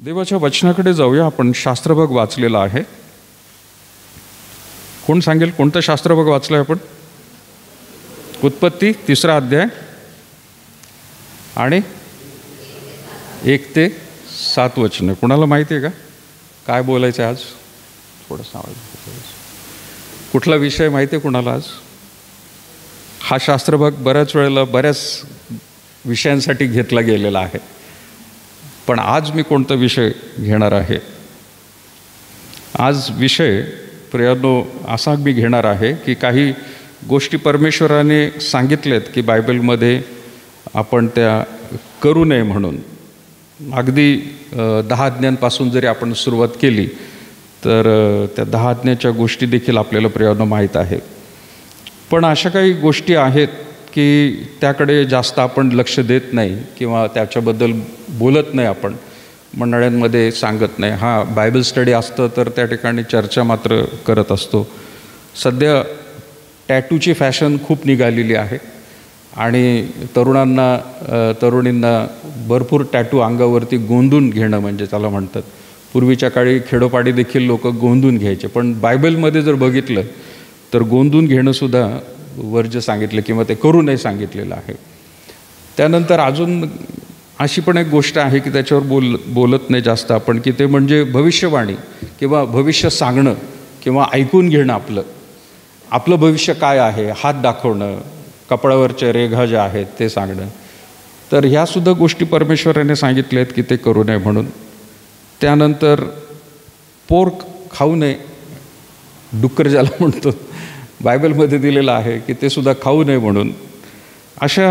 देवाच्या वचनाकडे जाऊया. आपण शास्त्रभाग वाचलेला आहे. कोण सांगेल कोणतं शास्त्रभाग वाचलं आहे आपण? उत्पत्ती 3रा अध्याय आणि 1 ते 7 वचनं. कोणाला माहिती आहे का काय बोलायचं आहे आज? थोडंसं आवाज. कुठला विषय माहिती आहे कोणाला आज? हा शास्त्रभाग बऱ्याच वेळेला बऱ्याच विषयांसाठी घेतला गेलेला आहे, पण आज मी कोणता विषय घेणार आहे? आज विषय प्रियानो असा मी घेणार आहे की काही गोष्टी परमेश्वराने सांगितल्यात की बायबलमध्ये आपण त्या करू नये म्हणून. अगदी 10 आज्ञांपासून जरी आपण सुरुवात केली तर त्या 10 आज्ञाच्या गोष्टी देखील आपल्याला प्रियानो माहीत आहे. पण अशा काही गोष्टी आहेत की त्याकडे जास्त आपण लक्ष देत नाही किंवा त्याच्याबद्दल बोलत नाही, आपण मंडळांमध्ये सांगत नाही. हा बायबल स्टडी असतं तर त्या ठिकाणी चर्चा मात्र करत असतो. सध्या टॅटूची फॅशन खूप निघालेली आहे आणि तरुणींना भरपूर टॅटू अंगावरती गोंदून घेणं म्हणजे त्याला म्हणतात. पूर्वीच्या काळी खेडोपाडी देखील लोक गोंदून घ्यायचे, पण बायबलमध्ये जर बघितलं तर गोंदून घेणंसुद्धा वर्ज्य सांगितलं किंवा ते करू नये सांगितलेलं आहे. त्यानंतर अजून अशी पण एक गोष्ट आहे की त्याच्यावर बोलत नाही जास्त आपण, की ते म्हणजे भविष्यवाणी किंवा भविष्य सांगणं किंवा ऐकून घेणं. आपलं भविष्य काय आहे हात दाखवणं, कपड्यावरच्या रेघा ज्या आहेत ते सांगणं. तर ह्यासुद्धा गोष्टी परमेश्वराने सांगितल्या आहेत की ते करू नये म्हणून. त्यानंतर पोर्क खाऊ नये, डुक्कर ज्याला म्हणतो, बायबलमध्ये दिलेलं आहे की ते सुद्धा खाऊ नये म्हणून. अशा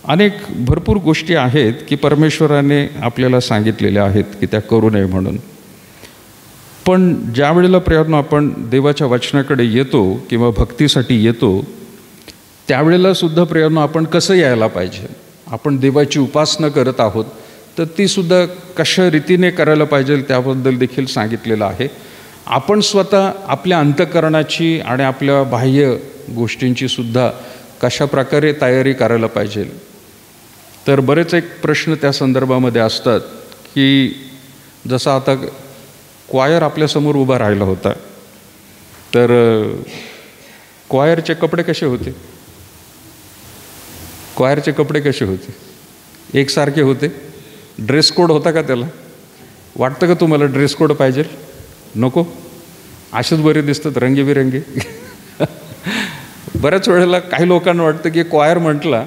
अनेक भरपूर गोष्टी आहेत की परमेश्वराने आपल्याला सांगितलेल्या आहेत की त्या करू नये म्हणून. पण ज्या वेळेला प्रयत्न आपण देवाच्या वचनाकडे येतो किंवा भक्तीसाठी येतो त्यावेळेला सुद्धा प्रयत्न आपण कसं यायला पाहिजे. आपण देवाची उपासना करत आहोत तर ती सुद्धा कशा रीतीने करायला पाहिजे त्याबद्दल देखील सांगितलेलं आहे. आपण स्वतः आपल्या अंतःकरणाची आणि आपल्या बाह्य गोष्टींची सुद्धा कशा प्रकारे तयारी करायला पाहिजे. तर बरेच एक प्रश्न त्या संदर्भामध्ये असतात की जसं आता क्वायर आपल्यासमोर उभा राहिला होता तर क्वायरचे कपडे कसे होते? क्वायरचे कपडे कसे होते? एकसारखे होते? ड्रेस कोड होता का त्याला? वाटतं का तुम्हाला ड्रेस कोड पाहिजे? नको. असेच बरे दिसतात रंगीबिरंगी. बऱ्याच वेळेला काही लोकांना वाटतं की क्वायर म्हटलं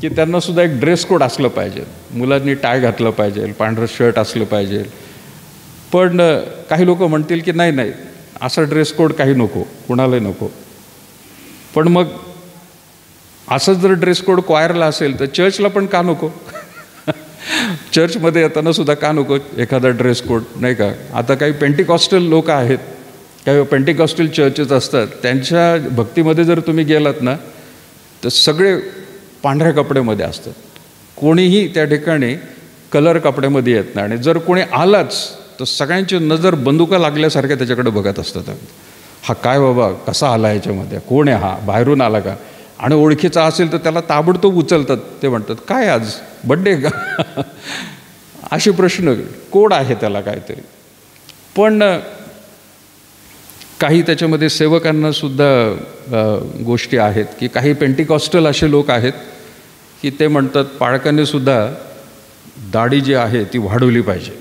की त्यांनासुद्धा एक ड्रेस कोड असलं पाहिजे. मुलांनी टाय घातलं पाहिजे, पांढरं शर्ट असलं पाहिजे. पण काही लोक म्हणतील की नाही असा ड्रेस कोड काही नको, कुणालाही नको. पण मग असंच जर ड्रेस कोड क्वायरला असेल तर चर्चला पण का नको? चर्चमध्ये येताना सुद्धा का नको एखादा ड्रेस कोड, नाही का? आता काही पेंटिकॉस्टल लोक आहेत, काही पेंटिकॉस्टल चर्चेस असतात, त्यांच्या भक्तीमध्ये जर तुम्ही गेलात ना तर सगळे पांढऱ्या कपड्यामध्ये असतात. कोणीही त्या ठिकाणी कलर कपड्यामध्ये येत नाही. आणि जर कोणी आलाच तर सगळ्यांची नजर बंदुका लागल्यासारख्या त्याच्याकडे बघत असतात. हा काय बाबा कसा आला याच्यामध्ये, कोण आहे हा, बाहेरून आला का? आणि ओळखीचा असेल तर त्याला ताबडतोब उचलतात. ते म्हणतात काय आज बड्डे का? असे प्रश्न, कोड आहे त्याला काहीतरी. पण काही त्याच्यामध्ये सेवकांना सुद्धा गोष्टी आहेत की काही पेंटिकॉस्टल असे लोक आहेत की ते म्हणतात पाळकांनी सुद्धा दाढी जी आहे ती वाढवली पाहिजे.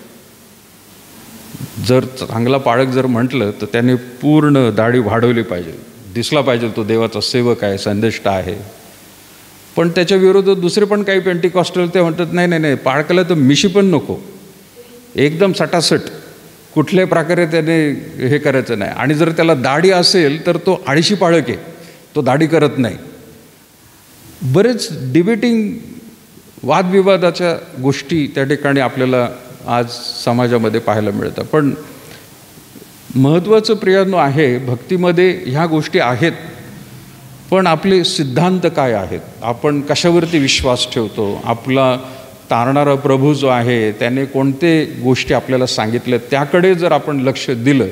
जर चांगला पाळक जर म्हटलं तर त्याने पूर्ण दाढी वाढवली पाहिजे, दिसला पाहिजे तो देवाचा सेवक आहे, संदेष्टा आहे. पण त्याच्या विरोधात दुसरे पण काही पेंटिकॉस्टल ते म्हणतात नाही पाळकाला तर मिशी पण नको, एकदम सटासट, कुठल्याही प्रकारे त्याने हे करायचं नाही. आणि जर त्याला दाढी असेल तर तो आळशी पाळक आहे, तो दाढी करत नाही. बरेच डिबेटिंग वादविवादाच्या गोष्टी त्या ठिकाणी आपल्याला आज समाजामध्ये पाहायला मिळतं. पण महत्त्वाचं प्रियानो आहे भक्तीमध्ये ह्या गोष्टी आहेत, पण आपले सिद्धांत काय आहेत, आपण कशावरती विश्वास ठेवतो, आपला तारणारा प्रभू जो आहे त्याने कोणते गोष्टी आपल्याला सांगितल्या त्याकडे जर आपण लक्ष दिलं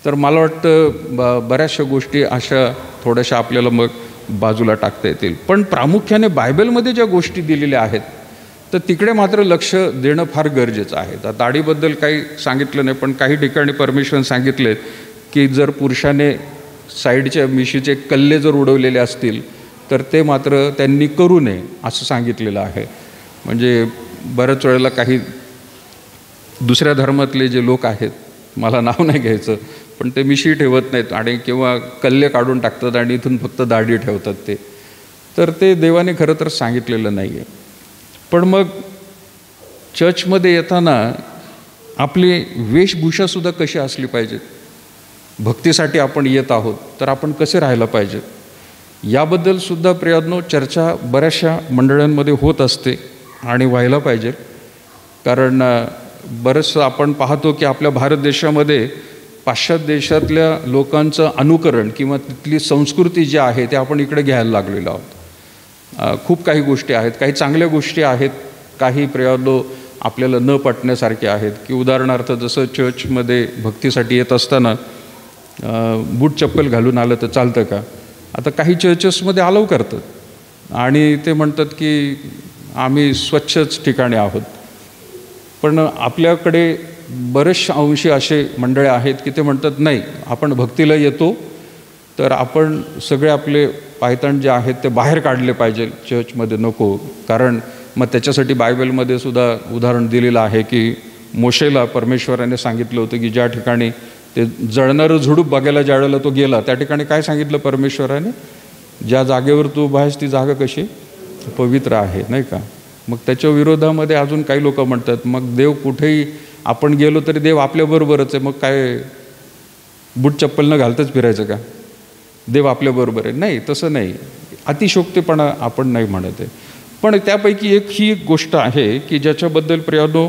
तर मला वाटतं बऱ्याचशा गोष्टी अशा थोड्याशा आपल्याला मग बाजूला टाकता येतील. पण प्रामुख्याने बायबलमध्ये ज्या गोष्टी दिलेल्या आहेत तर तिकडे मात्र लक्ष देणं फार गरजेचं आहे. तर दाढीबद्दल काही सांगितलं नाही, पण काही ठिकाणी परमेश्वराने सांगितले की जर पुरुषाने साईडच्या मिशीचे कल्ले जर उडवलेले असतील तर ते मात्र त्यांनी करू नये असं सांगितलेलं आहे. म्हणजे बऱ्याच वेळेला काही दुसऱ्या धर्मातले जे लोक आहेत, मला नाव नाही घ्यायचं, पण ते मिशी ठेवत नाहीत आणि किंवा कल्ले काढून टाकतात आणि इथून फक्त दाढी ठेवतात तर ते देवाने खरं तर सांगितलेलं नाही आहे. पण मग चर्चमध्ये येताना आपली वेशभूषासुद्धा कशी असली पाहिजे, भक्तीसाठी आपण येत आहोत तर आपण कसे राहायला पाहिजे, याबद्दलसुद्धा प्रियांनो चर्चा बऱ्याचशा मंडळांमध्ये होत असते आणि व्हायला पाहिजे. कारण बरंचसं आपण पाहतो की आपल्या भारत देशामध्ये पाश्चात्य देशातल्या लोकांचं अनुकरण किंवा तिथली संस्कृती जी आहे ते आपण इकडे घ्यायला लागलेलो आहोत. खूप काही गोष्टी आहेत, काही चांगल्या गोष्टी आहेत, काही प्रियांनो आपल्याला न पटण्यासारखे आहेत. की उदाहरणार्थ जसं चर्चमध्ये भक्तीसाठी येत असताना बूट चप्पल घालून आलं तर चालतं का? आता काही चर्चेसमध्ये अलाव करतात आणि ते म्हणतात की आम्ही स्वच्छच ठिकाणी आहोत. पण आपल्याकडे बरेचसे अंशी असे मंडळे आहेत की ते म्हणतात नाही, आपण भक्तीला येतो तर आपण सगळे आपले पायताण जे आहेत ते बाहेर काढले पाहिजे, चर्चमध्ये नको. कारण मग त्याच्यासाठी बायबलमध्ये सुद्धा उदाहरण दिलेलं आहे की मोशेला परमेश्वराने सांगितलं होतं की ज्या ठिकाणी ते जळणारं झुडूप बघायला ज्या वेळेला तो गेला त्या ठिकाणी काय सांगितलं परमेश्वराने, ज्या जागेवर तू उभा आहेस ती जागा कशी पवित्र आहे, नाही का? मग त्याच्या विरोधामध्ये अजून काही लोक म्हणतात मग देव कुठेही आपण गेलो तरी देव आपल्याबरोबरच आहे, मग काय बूट चप्पल न घालतच फिरायचं का? देव आपल्याबरोबर आहे? नाही, तसं नाही, अतिशोक्तीपणा आपण नाही म्हणत आहे. पण त्यापैकी ही एक गोष्ट आहे की ज्याच्याबद्दल प्रियांनो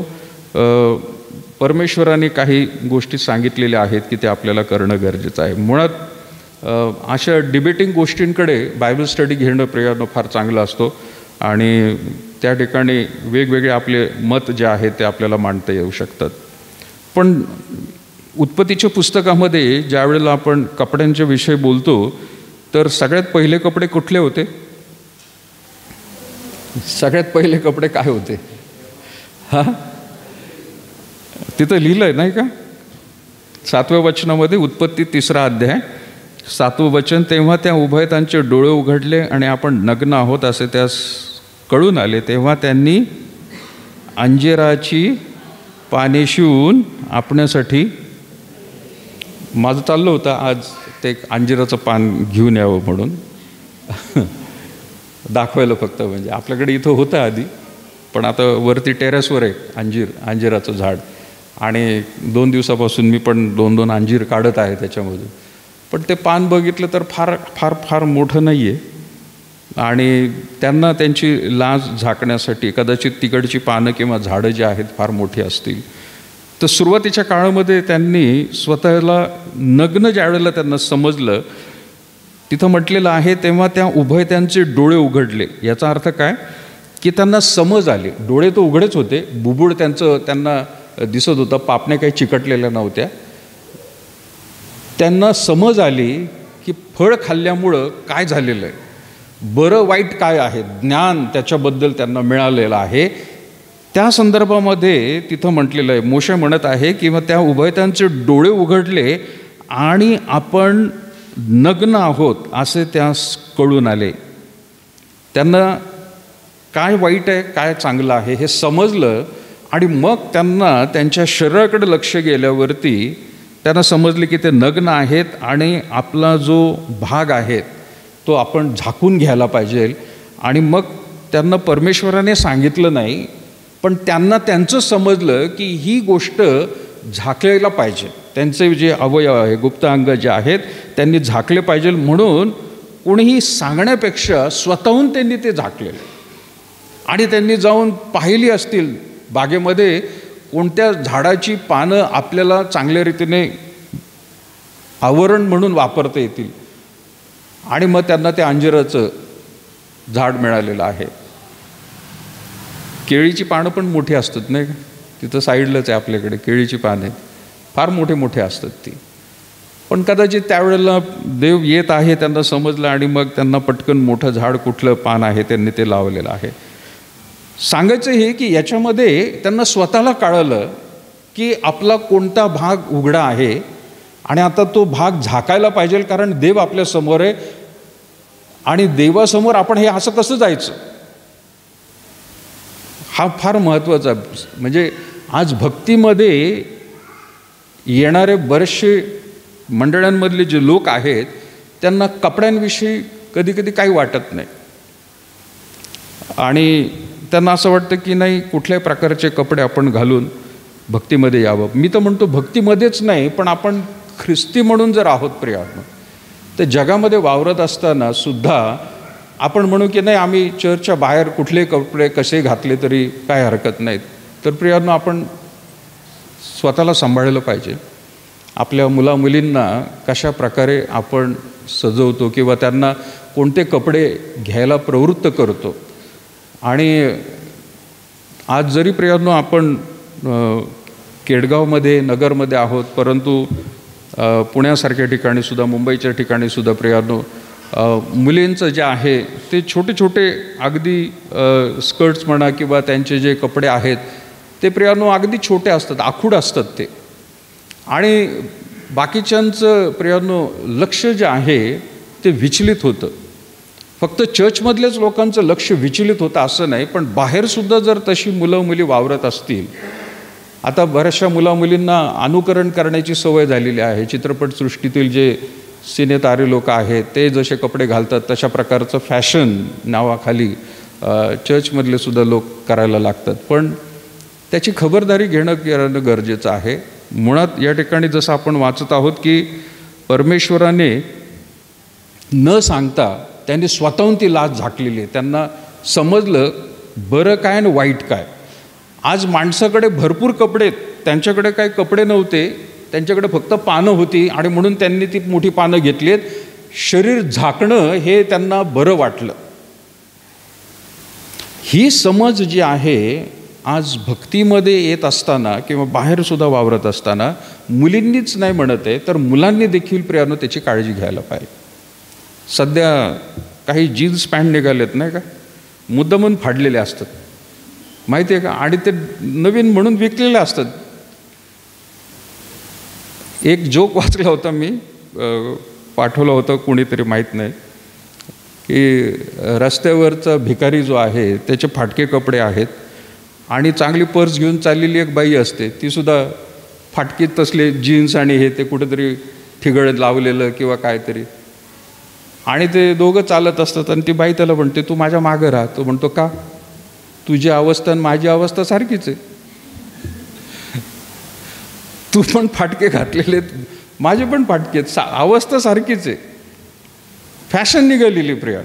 परमेश्वराने काही गोष्टी सांगितलेल्या आहेत की ते आपल्याला करणं गरजेचं आहे. मुळात अशा डिबेटिंग गोष्टींकडे बायबल स्टडी घेणं प्रियांनो फार चांगलं असतो आणि त्या ठिकाणी वेगवेगळे आपले मत जे आहे ते आपल्याला मांडता येऊ शकतात. पण उत्पत्तीच्या पुस्तकामध्ये ज्या वेळेला आपण कपड्यांच्या विषयी बोलतो तर सगळ्यात पहिले कपडे कुठले होते? सगळ्यात पहिले कपडे काय होते? हां, तिथं लिहिलं आहे नाही का? 7व्या वचनामध्ये, उत्पत्ती 3रा अध्याय 7वं वचन, तेव्हा त्या उभयतांचे डोळे उघडले आणि आपण नग्न आहोत असे त्यास कळून आले. तेव्हा त्यांनी अंजिराची पाने शिवून आपण्यासाठी, माझं चाललं होतं आज ते अंजिराचं पान घेऊन यावं म्हणून दाखवायला फक्त, म्हणजे आपल्याकडे इथं होतं आधी, पण आता वरती टेरेसवर आहे अंजिराचं झाड आणि 2 दिवसापासून मी पण 2-2 अंजीर काढत आहे त्याच्यामधून. पण ते पान बघितलं तर फार फार फार मोठं नाही आहे आणि त्यांना त्यांची लाज झाकण्यासाठी कदाचित तिकडची पानं किंवा झाडं जी आहेत फार मोठी असतील. तर सुरुवातीच्या काळामध्ये त्यांनी स्वतःला नग्न ज्या वेळेला त्यांना समजलं, तिथं म्हटलेलं आहे तेव्हा त्या उभयतांचे डोळे उघडले. याचा अर्थ काय की त्यांना समज आली. डोळे तर उघडेच होते, बुबुळ त्यांना दिसत होतं, पापण्या काही चिकटलेल्या नव्हत्या. त्यांना समज आली की फळ खाल्ल्यामुळं काय झालेलं आहे, बरं वाईट काय आहे, ज्ञान त्याच्याबद्दल त्यांना मिळालेलं आहे. त्या संदर्भामध्ये तिथं म्हटलेलं आहे, मोशे म्हणत आहे किंवा त्या उभयतांचे डोळे उघडले आणि आपण नग्न आहोत असे त्यास कळून आले. त्यांना काय वाईट आहे काय चांगलं आहे हे समजलं आणि मग त्यांना त्यांच्या शरीराकडे लक्ष गेल्यावरती त्यांना समजले की ते नग्न आहेत आणि आपला जो भाग आहे तो आपण झाकून घ्यायला पाहिजे. आणि मग त्यांना परमेश्वराने सांगितलं नाही, पण त्यांना त्यांचं समजलं की ही गोष्ट झाकलेला पाहिजे. त्यांचे जे अवयव आहे, गुप्त अंग जे आहेत त्यांनी झाकले पाहिजे, म्हणून कोणीही सांगण्यापेक्षा स्वतःहून त्यांनी ते झाकलेलं. आणि त्यांनी जाऊन पाहिली असतील बागेमध्ये कोणत्या झाडाची पानं आपल्याला चांगल्या रीतीने आवरण म्हणून वापरता येतील आणि मग त्यांना ते अंजिराचं झाड मिळालेलं आहे. केळीची पानं पण मोठी असतात नाही का? तिथं साईडलाच आहे आपल्याकडे केळीची पानं आहेत, फार मोठे मोठे असतात ती. पण कदाचित त्यावेळेला देव येत आहे त्यांना समजलं आणि मग त्यांना पटकन मोठं झाड कुठलं पान आहे त्यांनी ते लावलेलं आहे. सांगायचं हे की याच्यामध्ये त्यांना स्वतःला कळलं की आपला कोणता भाग उघडा आहे आणि आता तो भाग झाकायला पाहिजे, कारण देव आपल्या समोर आहे आणि देवासमोर आपण हे असं कसं जायचं. हा फार महत्त्वाचा. म्हणजे आज भक्तीमध्ये येणारे बरेचसे मंडळांमधले जे लोक आहेत त्यांना कपड्यांविषयी कधी कधी काही वाटत नाही आणि त्यांना असं वाटतं की नाही, कुठल्याही प्रकारचे कपडे आपण घालून भक्तीमध्ये यावं. मी तर म्हणतो भक्तीमध्येच नाही, पण आपण ख्रिस्ती म्हणून जर आहोत प्रियानो, तर जगामध्ये वावरत असताना सुद्धा आपण म्हणू की नाही, आम्ही चर्चच्या बाहेर कुठले कपडे कसे घातले तरी काय हरकत नाहीत. तर प्रियानो, आपण स्वतःला सांभाळलं पाहिजे. आपल्या मुलामुलींना कशा प्रकारे आपण सजवतो किंवा त्यांना कोणते कपडे घ्यायला प्रवृत्त करतो. आणि आज जरी प्रियानो आपण केडगावमध्ये नगरमध्ये आहोत, परंतु पुण्यासारख्या ठिकाणीसुद्धा, मुंबईच्या ठिकाणीसुद्धा प्रियानो मुलींचं जे आहे ते छोटे छोटे अगदी स्कर्ट्स म्हणा किंवा त्यांचे जे कपडे आहेत ते प्रियानो अगदी छोटे असतात, आखूड असतात ते. आणि बाकीच्यांचं प्रियानो लक्ष जे आहे ते विचलित होतं. फक्त चर्चमधल्याच लोकांचं लक्ष विचलित होतं असं नाही, पण बाहेरसुद्धा जर तशी मुलं मुली वावरत असतील. आता बऱ्याचशा मुलामुलींना अनुकरण करण्याची सवय झालेली आहे. चित्रपटसृष्टीतील जे सिनेतारे लोक आहेत ते जसे कपडे घालतात तशा प्रकारचं फॅशन नावाखाली चर्चमधले सुद्धा लोक करायला लागतात. पण त्याची खबरदारी घेणं गरजेचं आहे. मुळात या ठिकाणी जसं आपण वाचत आहोत की परमेश्वराने न सांगता त्यांनी स्वतःहून ती लाज झाकलेली आहे. त्यांना समजलं बरं काय आणि वाईट काय. आज माणसाकडे भरपूर कपडे आहेत, त्यांच्याकडे काही कपडे नव्हते, त्यांच्याकडे फक्त पानं होती आणि म्हणून त्यांनी ती मोठी पानं घेतली आहेत. शरीर झाकणं हे त्यांना बरं वाटलं. ही समज जी आहे आज भक्तीमध्ये येत असताना किंवा बाहेरसुद्धा वावरत असताना मुलींनीच नाही म्हणत आहे, तर मुलांनी देखील प्रियानो त्याची काळजी घ्यायला पाहिजे. सध्या काही जीन्स पॅन्ट निघालेत नाही का, मुद्दामून फाडलेले असतात माहिती आहे का, आणि ते नवीन म्हणून विकलेले असतात. एक जोक वाचला होता मी, पाठवलं होतं कोणीतरी माहीत नाही, की रस्त्यावरचा भिकारी जो आहे त्याचे फाटके कपडे आहेत आणि चांगली पर्स घेऊन चाललेली एक बाई असते, तीसुद्धा फाटकीत तसले जीन्स आणि हे ते कुठेतरी ठिगळ लावलेलं किंवा काहीतरी, आणि ते दोघं चालत असतात आणि ती बाई त्याला म्हणते तू माझ्या मागं राहा. तो म्हणतो का, तुझी अवस्था आणि माझी अवस्था सारखीच आहे, तू पण फाटके घातलेले, माझे पण फाटके, अवस्था सारखीच आहे. फॅशन निघालेली प्रिया.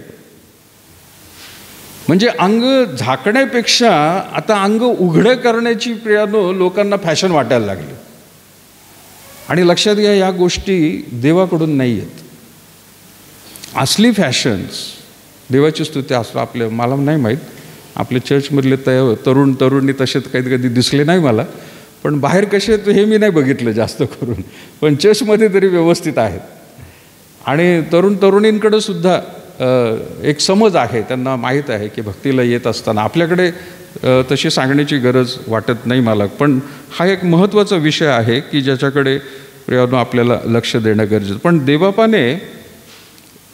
म्हणजे अंग झाकण्यापेक्षा आता अंग उघडं करण्याची प्रियानो लोकांना फॅशन वाटायला लागली. आणि लक्षात घ्या, या गोष्टी देवाकडून नाही आहेत. असली फॅशन्स, देवाची स्तुती असं आपल्या, मला नाही माहीत आपल्या चर्चमधले तरुण तरुणी तसे कधी कधी दिसले नाही मला, पण बाहेर कसे हे मी नाही बघितलं जास्त करून, पण चर्चमध्ये तरी व्यवस्थित आहेत. आणि तरुण तरुणींकडे सुद्धा एक समज आहे, त्यांना माहीत आहे की भक्तीला येत असताना आपल्याकडे तशी सांगण्याची गरज वाटत नाही मला. पण हा एक महत्त्वाचा विषय आहे की ज्याच्याकडे प्रियानो आपल्याला लक्ष देणं गरजेचं. पण देवबापाने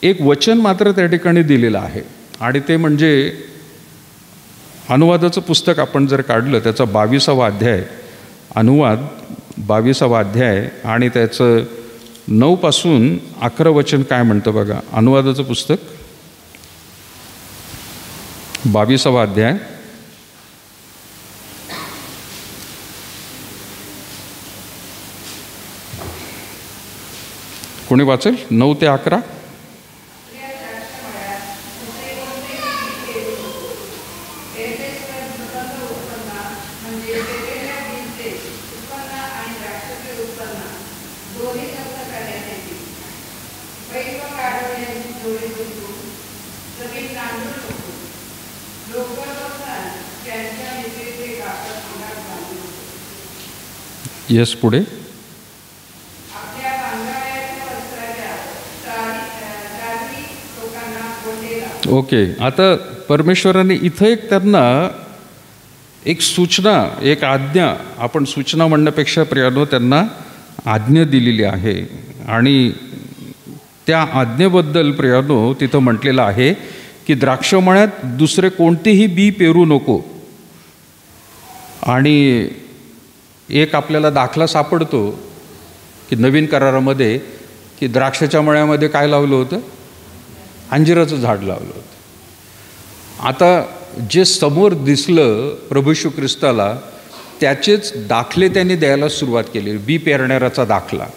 एक वचन मात्र त्या ठिकाणी दिलेलं आहे, आणि ते म्हणजे अनुवादाचं पुस्तक आपण जर काढलं, त्याचा 22वा अध्याय, अनुवाद 22वा अध्याय, आणि त्याचं 9 पासून 11 वचन काय म्हणतं बघा. अनुवादाचं पुस्तक 22वा अध्याय, कोणी वाचेल 9 ते 11. येस, पुढे. ओके, आता परमेश्वराने इथं एक त्यांना एक सूचना, एक आज्ञा, आपण सूचना म्हणण्यापेक्षा प्रियानो त्यांना आज्ञा दिलेली आहे. आणि त्या आज्ञेबद्दल प्रियानो तिथं म्हटलेलं आहे की द्राक्षमळ्यात दुसरे कोणतेही बी पेरू नको. आणि एक आपल्याला दाखला सापडतो की नवीन करारामध्ये की द्राक्षाच्या मळ्यामध्ये काय लावलं होतं? अंजिराचं झाड लावलं होतं. आता जे समोर दिसलं प्रभू येशू ख्रिस्ताला त्याचेच दाखले त्यांनी द्यायला सुरुवात केली. बी पेरणाऱ्याचा दाखला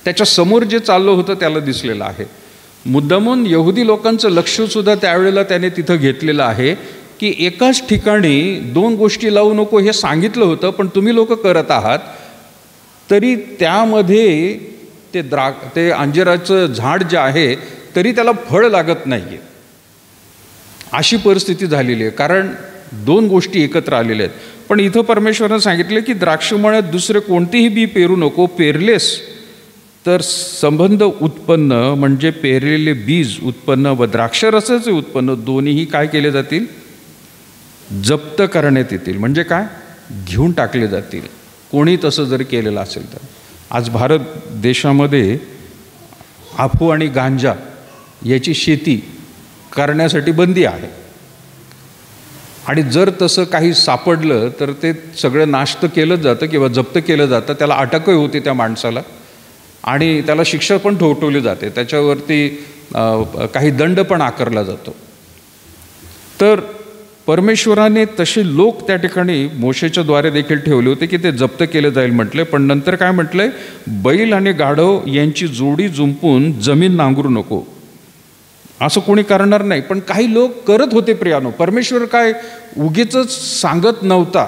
त्याच्या समोर जे चाललं होतं त्याला दिसलेलं आहे. मुद्दामून यहुदी लोकांचं लक्षसुद्धा त्यावेळेला त्याने तिथं घेतलेलं आहे की एकाच ठिकाणी दोन गोष्टी लावू नको हे सांगितलं होतं, पण तुम्ही लोक करत आहात. तरी त्यामध्ये ते अंजिराचं झाड जे आहे तरी त्याला फळ लागत नाही आहे, अशी परिस्थिती झालेली आहे. कारण दोन गोष्टी एकत्र आलेल्या आहेत. पण इथं परमेश्वरानं सांगितलं की द्राक्षमळ्यात दुसरे कोणतेही बी पेरू नको. पेरलेस तर संबंध उत्पन्न म्हणजे पेरलेले बीज उत्पन्न व द्राक्षरसाचे उत्पन्न दोन्हीही काय केले जातील? जप्त करण्यात येतील. म्हणजे काय? घेऊन टाकले जातील. कोणी तसं जर केलेलं असेल तर. आज भारत देशामध्ये अफू आणि गांजा याची शेती करण्यासाठी बंदी आहे. आणि जर तसं काही सापडलं तर ते सगळं नाश केलं जातं किंवा जप्त केलं जातं. त्याला अटकही होते त्या माणसाला आणि त्याला शिक्षा पण ठोठवली जाते. त्याच्यावरती काही दंड पण आकारला जातो. तर परमेश्वराने तसे लोक त्या ठिकाणी मोशेच्या द्वारे देखील ठेवले होते की ते जप्त केले जाईल म्हटले. पण नंतर काय म्हटलंय? बैल आणि गाढव यांची जोडी जुंपून जमीन नांगरू नको. असं कोणी करणार नाही. पण काही लोक करत होते प्रियानो. परमेश्वर काय उगीच सांगत नव्हता.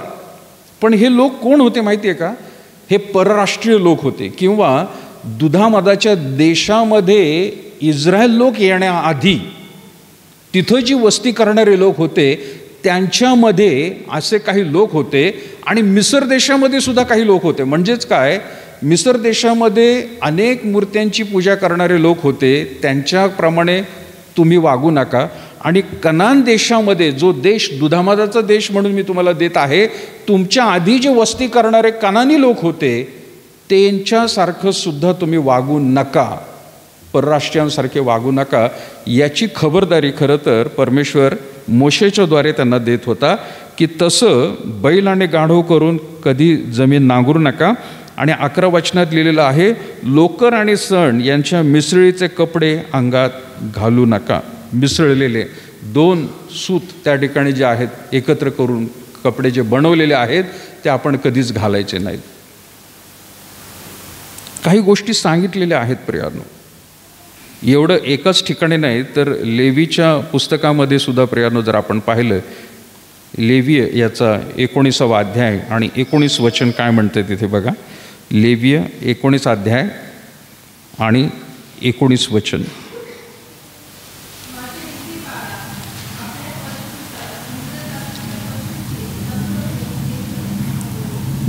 पण हे लोक कोण होते माहिती आहे का? हे परराष्ट्रीय लोक होते किंवा दुधामदाच्या देशामध्ये इस्रायल लोक येण्याआधी तिथं जी वस्ती करणारे लोक होते त्यांच्यामध्ये असे काही लोक होते. आणि मिसर देशामध्ये सुद्धा काही लोक होते. म्हणजेच काय? मिसर देशामध्ये अनेक मूर्त्यांची पूजा करणारे लोक होते. त्यांच्याप्रमाणे तुम्ही वागू नका. आणि कनान देशामध्ये जो देश दुधामदाचा देश म्हणून मी तुम्हाला देत आहे, तुमच्या आधी जे वस्ती करणारे कनानी लोक होते त्यांच्यासारखं सुद्धा तुम्ही वागू नका. परराष्ट्रीयांसारखे वागू नका. याची खबरदारी खरं तर परमेश्वर मोशेच्या द्वारे त्यांना देत होता की तसं बैल आणि गाढव करून कधी जमीन नांगरू नका. आणि 11 वचनात लिहिलेलं आहे, लोकर आणि सण यांच्या मिसळीचे कपडे अंगात घालू नका. मिसळलेले दोन सूत त्या ठिकाणी जे आहेत एकत्र करून कपडे जे बनवलेले आहेत ते आपण कधीच घालायचे नाहीत. काही गोष्टी सांगितलेल्या आहेत प्रियानो. एवढं एकच ठिकाणी नाही तर लेवीच्या पुस्तकामध्ये सुद्धा प्रियानो जर आपण पाहिलं, लेवीय याचा 19वा अध्याय आणि 19 वचन काय म्हणते तिथे बघा. लेवीय 19 अध्याय आणि 19 वचन.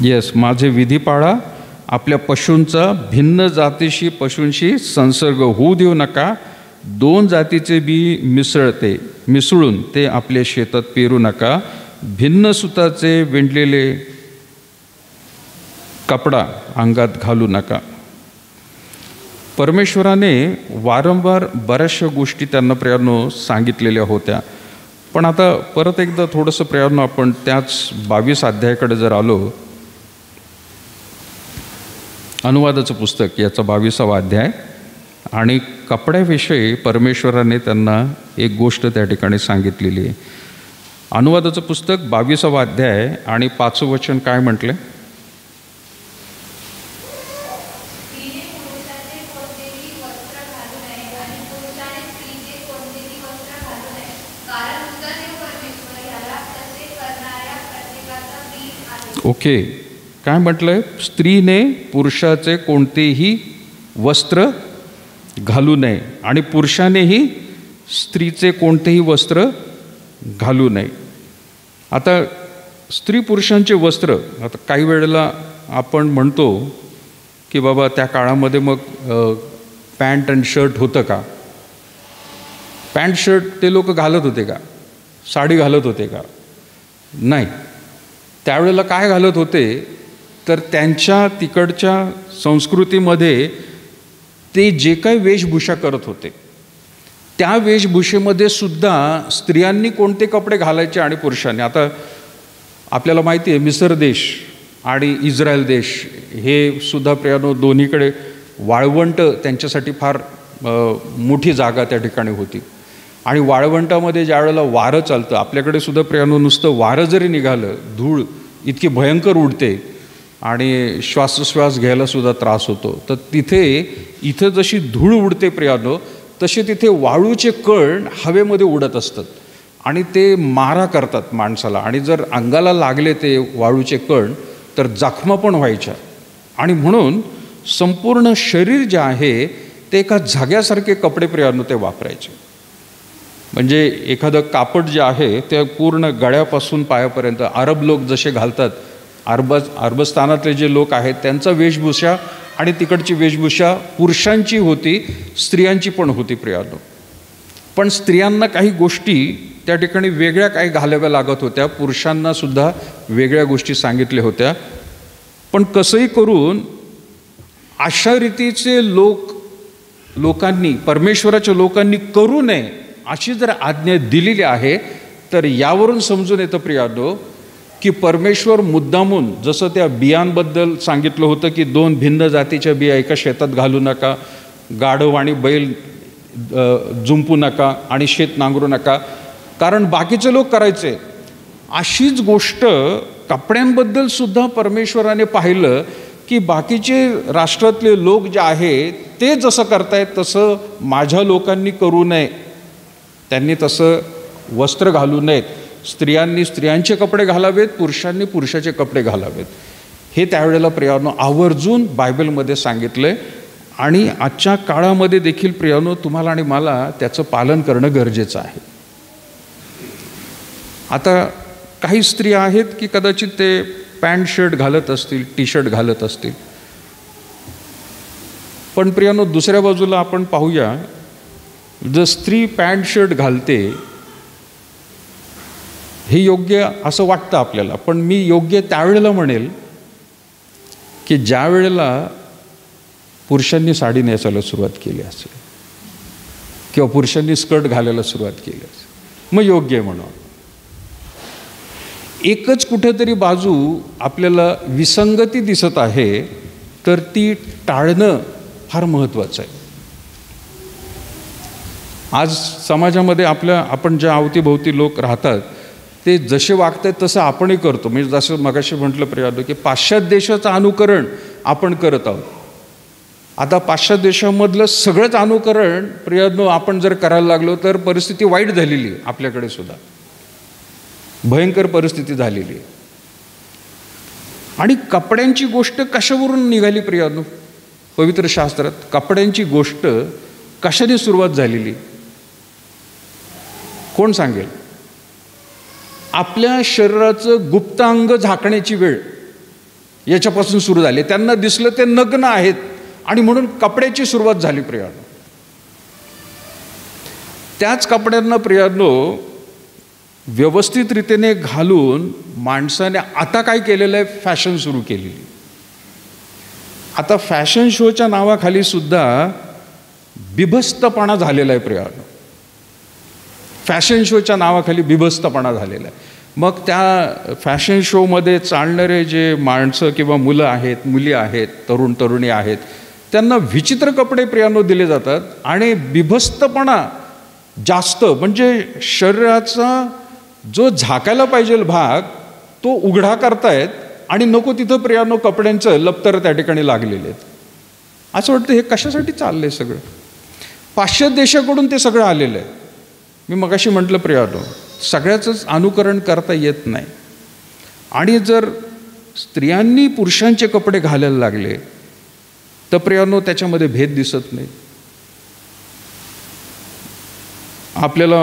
येस, माझे विधी पाळा, आपल्या पशूंचा भिन्न जातीशी पशूंशी संसर्ग होऊ देऊ नका. 2 जातीचे बी मिसळून ते आपल्या शेतात पेरू नका. भिन्न सुताचे विणलेले कपडा अंगात घालू नका. परमेश्वराने वारंवार बऱ्याचशा गोष्टी त्यांना प्रियानो सांगितलेल्या होत्या. पण आता परत एकदा थोडंसं प्रियानो आपण त्याच 22 अध्यायाकडे जर आलो, अनुवादाचं पुस्तक याचा 22वा अध्याय आणि कपड्याविषयी परमेश्वराने त्यांना एक गोष्ट त्या ठिकाणी सांगितलेली आहे. अनुवादाचं पुस्तक 22वा अध्याय आणि 5वं वचन काय म्हटलं? ओके, काय म्हटलंय? स्त्रीने पुरुषाचे कोणतेही वस्त्र घालू नये आणि पुरुषानेही स्त्रीचे कोणतेही वस्त्र घालू नये. आता स्त्री पुरुषांचे वस्त्र, आता काही वेळेला आपण म्हणतो की बाबा त्या काळामध्ये मग पॅन्ट आणि शर्ट होतं का? पॅन्ट शर्ट ते लोक घालत होते का? साडी घालत होते का? नाही. त्यावेळेला काय घालत होते तर त्यांच्या तिकडच्या संस्कृतीमध्ये ते जे काही वेशभूषा करत होते त्या वेशभूषेमध्ये सुद्धा स्त्रियांनी कोणते कपडे घालायचे आणि पुरुषांनी. आता आपल्याला माहिती आहे मिसर देश आणि इस्रायल देश हे सुद्धा प्रियानो दोन्हीकडे वाळवंट त्यांच्यासाठी फार मोठी जागा त्या ठिकाणी होती. आणि वाळवंटामध्ये ज्या वेळेला वारं चालतं, आपल्याकडे सुद्धा प्रियानो नुसतं वारं जरी निघालं, धूळ इतकी भयंकर उडते आणि श्वासोश्वास घ्यायला सुद्धा त्रास होतो. तर इथं जशी धूळ उडते प्रियानो, तसे तिथे वाळूचे कण हवेमध्ये उडत असतात आणि ते मारा करतात माणसाला. आणि जर अंगाला लागले ते वाळूचे कण तर जखमा पण व्हायच्या. आणि म्हणून संपूर्ण शरीर जे आहे ते एका झाग्यासारखे कपडे प्रियानो ते वापरायचे. म्हणजे एखादं कापड जे आहे ते पूर्ण गळ्यापासून पायापर्यंत अरब लोक जसे घालतात, अरबस्थानातले जे लोक आहेत त्यांचा वेशभूषा आणि तिकडची वेशभूषा पुरुषांची होती, स्त्रियांची पण होती प्रियानो. पण स्त्रियांना काही गोष्टी त्या ठिकाणी वेगळ्या काही घालाव्या लागत होत्या, पुरुषांना सुद्धा वेगळ्या गोष्टी सांगितल्या होत्या. पण कसंही करून अशा रीतीचे लोकांनी परमेश्वराच्या लोकांनी करू नये अशी जर आज्ञा दिलेली आहे तर यावरून समजून येतं प्रियानो की परमेश्वर मुद्दामून, जसं त्या बियांबद्दल सांगितलं होतं की 2 भिन्न जातीच्या बिया एका शेतात घालू नका, गाढव आणि बैल जुंपू नका आणि शेत नांगरू नका, कारण बाकीचे लोक करायचे. अशीच गोष्ट कपड्यांबद्दल सुद्धा परमेश्वराने पाहिलं की बाकीचे राष्ट्रातले लोक जे आहेत ते जसं करतायत तसं माझ्या लोकांनी करू नये. त्यांनी तसं वस्त्र घालू नयेत. स्त्रियांनी स्त्रियांचे कपडे घालावेत, पुरुषांनी पुरुषाचे कपडे घालावेत. हे त्यावेळेला प्रियानो आवर्जून बायबलमध्ये सांगितलं आहे. आणि आजच्या काळामध्ये देखील प्रियानो तुम्हाला आणि मला त्याचं पालन करणं गरजेचं आहे. आता काही स्त्रिया आहेत की कदाचित ते पॅन्ट शर्ट घालत असतील, टी शर्ट घालत असतील. पण प्रियानो दुसऱ्या बाजूला आपण पाहूया, जर स्त्री पॅन्ट शर्ट घालते हे योग्य असं वाटतं आपल्याला, पण मी योग्य त्यावेळेला म्हणेल की ज्या वेळेला पुरुषांनी साडी नेसायला सुरुवात केली असेल किंवा पुरुषांनी स्कर्ट घालायला सुरुवात केली असेल, मग योग्य आहे म्हणून. एकच कुठेतरी बाजू आपल्याला विसंगती दिसत आहे, तर ती टाळणं फार महत्त्वाचं आहे. आज समाजामध्ये आपण ज्या अवतीभोवती लोक राहतात ते जसे वागत आहेत तसं आपणही करतो. म्हणजे जसं मगाशी म्हटलं प्रियानो की पाश्चात्य देशाचं अनुकरण आपण करत आहोत. आता पाश्चात्य देशामधलं सगळंच अनुकरण प्रियानो आपण जर करायला लागलो तर परिस्थिती वाईट झालेली आहे. आपल्याकडे सुद्धा भयंकर परिस्थिती झालेली आहे. आणि कपड्यांची गोष्ट कशावरून निघाली प्रियानो? पवित्र शास्त्रात कपड्यांची गोष्ट कशाने सुरुवात झालेली कोण सांगेल? आपल्या शरीराचं गुप्तांग झाकण्याची वेळ याच्यापासून सुरू झाली. त्यांना दिसलं ते नग्न आहेत आणि म्हणून कपड्याची सुरुवात झाली प्रियानो. त्याच कपड्यांना प्रियानो व्यवस्थित रीतीने घालून माणसाने आता काय केलेलं आहे, फॅशन सुरू केलेली. आता फॅशन शोच्या नावाखाली सुद्धा बिभस्तपणा झालेला आहे प्रियानो. फॅशन शोच्या नावाखाली बिभस्तपणा झालेला आहे. मग त्या फॅशन शोमध्ये चालणारे जे माणसं किंवा मुलं आहेत, मुली आहेत, तरुण तरुणी आहेत, त्यांना विचित्र कपडे प्रियानो दिले जातात आणि बिभस्तपणा जास्त, म्हणजे शरीराचा जो झाकायला पाहिजे भाग तो उघडा करतायत आणि नको तिथं प्रियानो कपड्यांचं लपतर त्या ठिकाणी लागलेले आहेत. असं वाटतं हे कशासाठी चाललंय सगळं? पाश्चात्य देशाकडून ते सगळं आलेलं आहे. मी मगाशी म्हटलं प्रियानो सगळ्याचंच अनुकरण करता येत नाही. आणि जर स्त्रियांनी पुरुषांचे कपडे घालायला लागले तर प्रियानो त्याच्यामध्ये भेद दिसत नाही. आपल्याला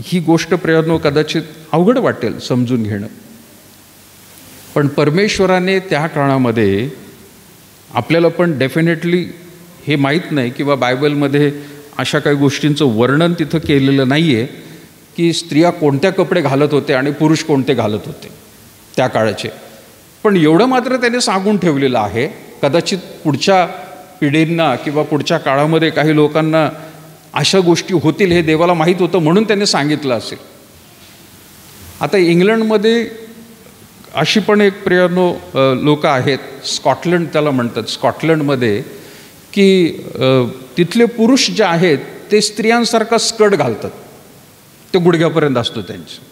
ही गोष्ट प्रियानो कदाचित अवघड वाटेल समजून घेणं, पण परमेश्वराने त्या काळामध्ये आपल्याला पण डेफिनेटली हे माहीत नाही किंवा बायबलमध्ये अशा काही गोष्टींचं वर्णन तिथं केलेलं नाही आहे की स्त्रिया कोणत्या कपडे घालत होते आणि पुरुष कोणते घालत होते. त्या काळाचे. पण एवढं मात्र त्याने सांगून ठेवलेलं आहे, कदाचित पुढच्या पिढींना किंवा पुढच्या काळामध्ये काही लोकांना अशा गोष्टी होतील हे देवाला माहीत होतं म्हणून त्याने सांगितलं असेल. आता इंग्लंडमध्ये अशी पण एक प्रियानो लोक आहेत, स्कॉटलंड त्याला म्हणतात, स्कॉटलंडमध्ये की तिथले पुरुष जे आहेत ते स्त्रियांसारखा स्कर्ट घालतात, ते गुडघ्यापर्यंत असतो त्यांचं.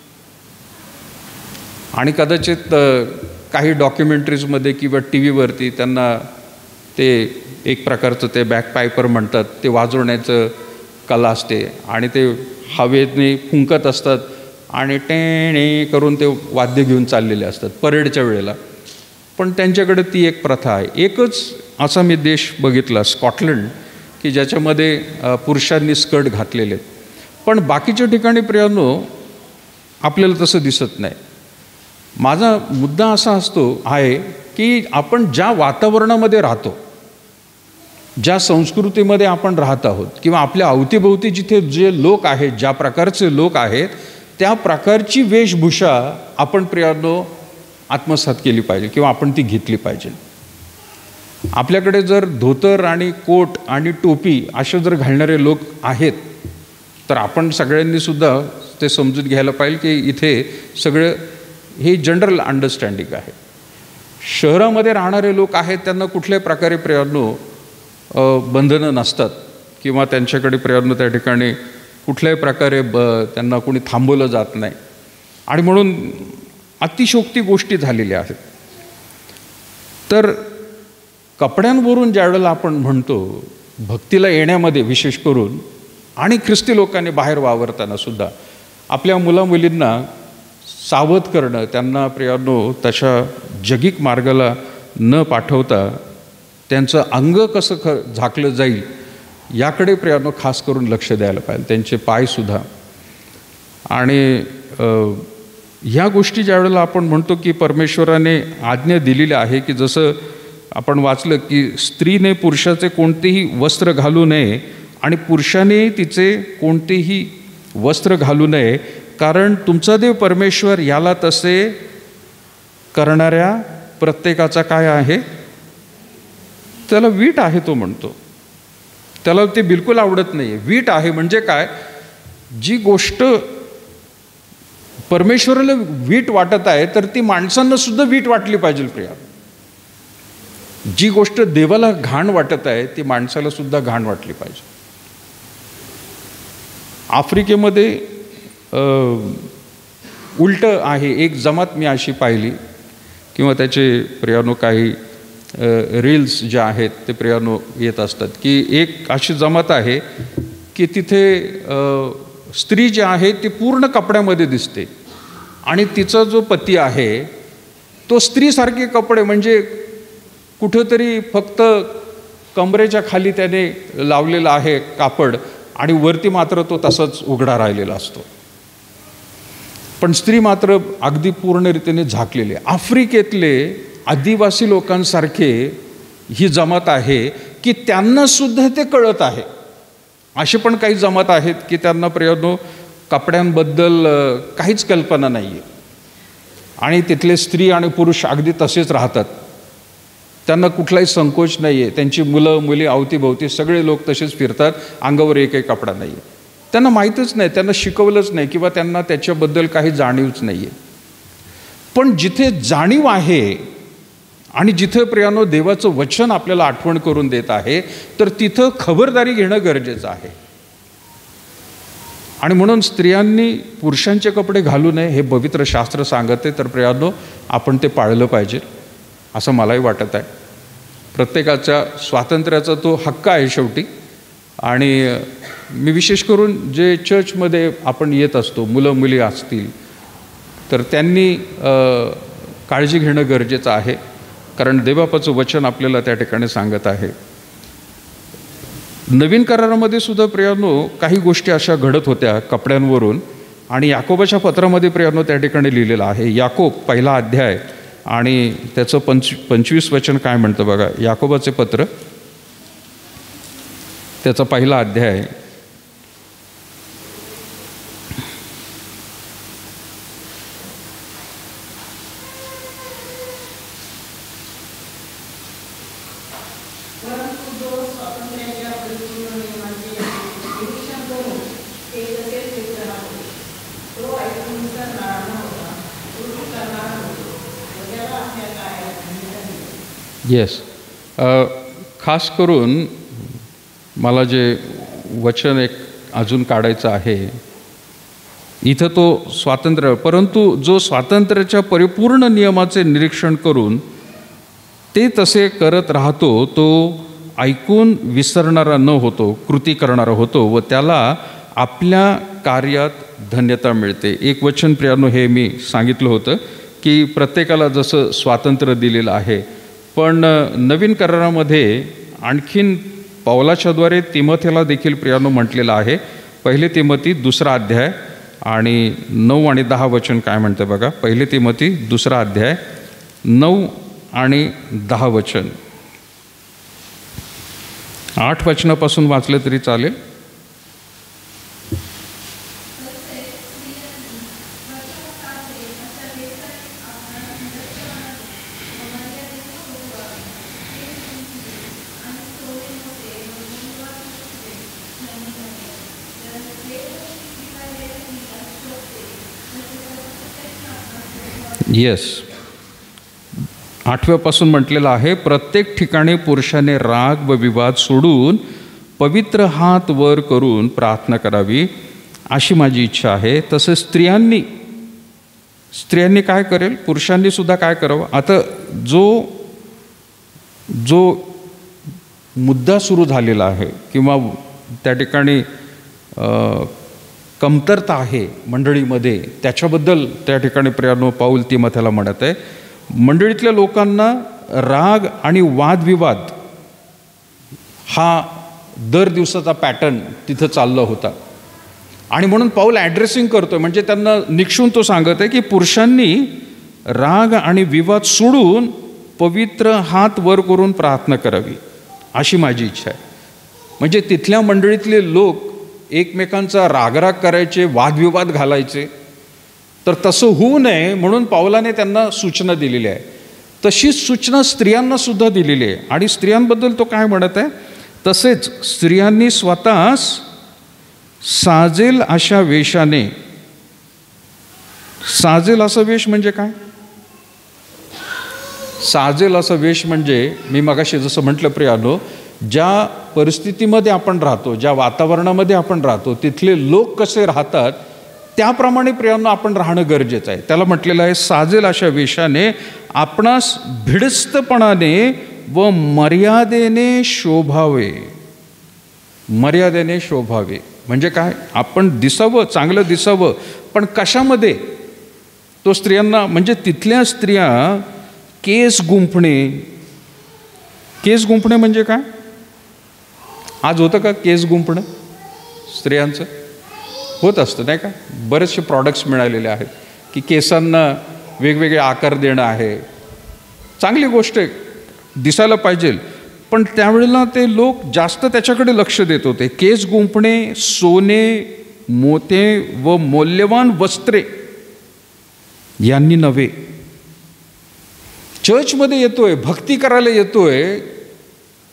आणि कदाचित काही डॉक्युमेंटरीजमध्ये किंवा टी व्हीवरती त्यांना ते एक प्रकारचं ते बॅकपायपर म्हणतात, ते वाजवण्याचं कला असते आणि ते हवेने फुंकत असतात आणि टेणे करून ते वाद्य घेऊन चाललेले असतात परेडच्या वेळेला. पण त्यांच्याकडे ती एक प्रथा आहे. एकच असा मी देश बघितला, स्कॉटलंड, की ज्याच्यामध्ये पुरुषांनी स्कर्ट घातलेले आहेत. पण बाकीच्या ठिकाणी प्रियांनो आपल्याला तसं दिसत नाही. माझा मुद्दा असा आहे की आपण ज्या वातावरणामध्ये राहतो, ज्या संस्कृतीमध्ये आपण राहत आहोत किंवा आपल्या अवतीभोवती जिथे जे लोक आहेत, ज्या प्रकारचे लोक आहेत, त्या प्रकारची वेशभूषा आपण प्रियांनो आत्मसात केली पाहिजे किंवा आपण ती घेतली पाहिजे. आपल्याकडे जर धोतर आणि कोट आणि टोपी असे जर घालणारे लोक आहेत तर आपण सगळ्यांनी सुद्धा ते समजून घ्यायला पाहिजे की इथे सगळं हे जनरल अंडरस्टँडिंग आहे. शहरामध्ये राहणारे लोक आहेत त्यांना कुठल्याही प्रकारे प्रियांनो बंधनं नसतात किंवा त्यांच्याकडे प्रियांनो त्या ठिकाणी कुठल्याही प्रकारे त्यांना कोणी थांबवलं जात नाही आणि म्हणून अतिशयोक्ती गोष्टी झालेल्या आहेत. तर कपड्यांवरून ज्यावेळेला आपण म्हणतो भक्तीला येण्यामध्ये विशेष करून आणि ख्रिस्ती लोकांनी बाहेर वावरताना सुद्धा आपल्या मुलामुलींना सावध करणं, त्यांना प्रियांनो तशा जगिक मार्गाला न पाठवता त्यांचं अंग कसं झाकलं जाईल याकडे प्रियांनो खास करून लक्ष द्यायला पाहिजे, त्यांचे पायसुद्धा. आणि ह्या गोष्टी ज्यावेळेला आपण म्हणतो की परमेश्वराने आज्ञा दिलेली आहे की जसं आपण वाचलं की स्त्रीने पुरुषाचे कोणतेही वस्त्र घालू नये आणि पुरुषाने तिचे कोणतेही वस्त्र घालू नये, कारण तुमचा देव परमेश्वर याला तसे करणाऱ्या प्रत्येकाचा काय आहे, त्याला वीट आहे. तो म्हणतो त्याला ते बिलकुल आवडत नाही. वीट आहे म्हणजे काय, जी गोष्ट परमेश्वराला वीट वाटत आहे तर ती माणसांना सुद्धा वीट वाटली पाहिजे प्रिया. जी गोष्ट देवाला घाण वाटत आहे ती माणसाला सुद्धा घाण वाटली पाहिजे. आफ्रिकेमध्ये उलट आहे. एक जमात मी अशी पाहिली किंवा त्याचे प्रियानो काही रील्स ज्या आहेत ते प्रियानो येत असतात की एक अशी जमात आहे की तिथे स्त्री जी आहे ती पूर्ण कपड्यामध्ये दिसते आणि तिचा जो पती आहे तो स्त्रीसारखे कपडे, म्हणजे कुठंतरी फक्त कमरेच्या खाली त्याने लावलेला आहे कापड आणि वरती मात्र तो तसाच उघडा राहिलेला असतो, पण स्त्री मात्र अगदी पूर्णरीतीने झाकलेली. आफ्रिकेतले आदिवासी लोकांसारखे ही जमात आहे की त्यांना सुद्धा ते कळत आहे. असे पण काही जमात आहेत की त्यांना प्रियांनो कपड्यांबद्दल काहीच कल्पना नाही आहे आणि तिथले स्त्री आणि पुरुष अगदी तसेच राहतात. त्यांना कुठलाही संकोच नाही आहे. त्यांची मुलं मुली अवतीभोवती सगळे लोक तसेच फिरतात, अंगावर एकही कपडा नाही आहे. त्यांना माहीतच नाही, त्यांना शिकवलंच नाही किंवा त्यांना त्याच्याबद्दल काही जाणीवच नाही आहे. पण जिथे जाणीव आहे आणि जिथे प्रियांनो देवाचं वचन आपल्याला आठवण करून देत आहे तर तिथं खबरदारी घेणं गरजेचं आहे. आणि म्हणून स्त्रियांनी पुरुषांचे कपडे घालू नये हे पवित्र शास्त्र सांगत आहे. तर प्रियांनो आपण ते पाळलं पाहिजे असं मलाही वाटत आहे. प्रत्येकाच्या स्वातंत्र्याचा तो हक्क आहे शेवटी. आणि मी विशेष करून जे चर्चमध्ये आपण येत असतो, मुलं मुली असतील तर त्यांनी काळजी घेणं गरजेचं आहे, कारण देवबापाचं वचन आपल्याला त्या ठिकाणी सांगत आहे. नवीन करारामध्ये सुद्धा प्रियांनो काही गोष्टी अशा घडत होत्या कपड्यांवरून, आणि याकोबाच्या पत्रामध्ये प्रियांनो त्या ठिकाणी लिहिलेलं आहे. याकोब 1 अध्याय आणि त्याचं 25 वचन काय म्हणतं बघा. याकोबाचे पत्र त्याचा 1 अध्याय येस, खास करून मला जे वचन एक अजून काढायचं आहे, इथं तो स्वातंत्र्य, परंतु जो स्वातंत्र्याच्या परिपूर्ण नियमाचे निरीक्षण करून ते तसे करत राहतो तो ऐकून विसरणारा न होतो, कृती करणारा होतो व त्याला आपल्या कार्यात धन्यता मिळते. एक वचन प्रियानो हे मी सांगितलं होतं की प्रत्येकाला जसं स्वातंत्र्य दिलेलं आहे, पण नवीन करारामध्ये आणखीन पौलाच्याद्वारे तिमोथेला देखील प्रियानो म्हटलेलं आहे. 1 तिमोथी 2 अध्याय आणि 9 आणि 10 वचन काय म्हणते बघा. 1 तिमोथी 2 अध्याय 9 आणि 10 वचन. 8 वचनापासून वाचलं तरी चालेल. येस, 8व्यापासून म्हटलेलं आहे, प्रत्येक ठिकाणी पुरुषाने राग व विवाद सोडून पवित्र हात वर करून प्रार्थना करावी अशी माझी इच्छा आहे. तसेच स्त्रियांनी काय करेल, पुरुषांनी सुद्धा काय करावं. आता जो मुद्दा सुरू झालेला आहे किंवा त्या ठिकाणी कमतरता आहे मंडळीमध्ये, त्याच्याबद्दल त्या ठिकाणी प्रियानो पाऊल तिमोथेला म्हणत आहे. मंडळीतल्या लोकांना राग आणि वादविवाद हा दर दिवसाचा पॅटर्न तिथं चालला होता आणि म्हणून पाऊल ॲड्रेसिंग करतोय, म्हणजे त्यांना निक्षून तो सांगत आहे की पुरुषांनी राग आणि विवाद सोडून पवित्र हात वर करून प्रार्थना करावी अशी माझी इच्छा आहे. म्हणजे तिथल्या मंडळीतले लोक एकमेकांचा रागराग करायचे, वादविवाद घालायचे, तर तसं होऊ नये म्हणून पावलाने त्यांना सूचना दिलेली आहे. तशीच सूचना स्त्रियांना सुद्धा दिलेली आहे. आणि स्त्रियांबद्दल तो काय म्हणत आहे, तसेच स्त्रियांनी स्वतःस साजेल अशा वेशाने, साजेल असा वेश म्हणजे काय, साजेल असा वेश म्हणजे मी मगाशी जसं म्हटलं प्रियानो, ज्या परिस्थितीमध्ये आपण राहतो, ज्या वातावरणामध्ये आपण राहतो, तिथले लोक कसे राहतात त्याप्रमाणे प्रियांनो आपण राहणं गरजेचं आहे. त्याला म्हटलेलं आहे साजेल अशा वेशाने आपणास भिडस्तपणाने व मर्यादेने शोभावे. मर्यादेने शोभावे म्हणजे काय, आपण दिसावं, चांगलं दिसावं, पण कशामध्ये, तो स्त्रियांना म्हणजे तिथल्या स्त्रिया केस गुंफणे. केस गुंफणे म्हणजे काय, आज होतं का केस गुंफणं स्त्रियांचं? होत असतं नाही का. बरेचसे प्रॉडक्ट्स मिळालेले आहेत की केसांना वेगवेगळे आकार देणं आहे, चांगली गोष्ट आहे, दिसायला पाहिजे. पण त्यावेळेला ते लोक जास्त त्याच्याकडे लक्ष देत होते. केस गुंफणे, सोने, मोते व मौल्यवान वस्त्रे यांनी नव्हे. चर्चमध्ये येतोय, भक्ती करायला येतोय,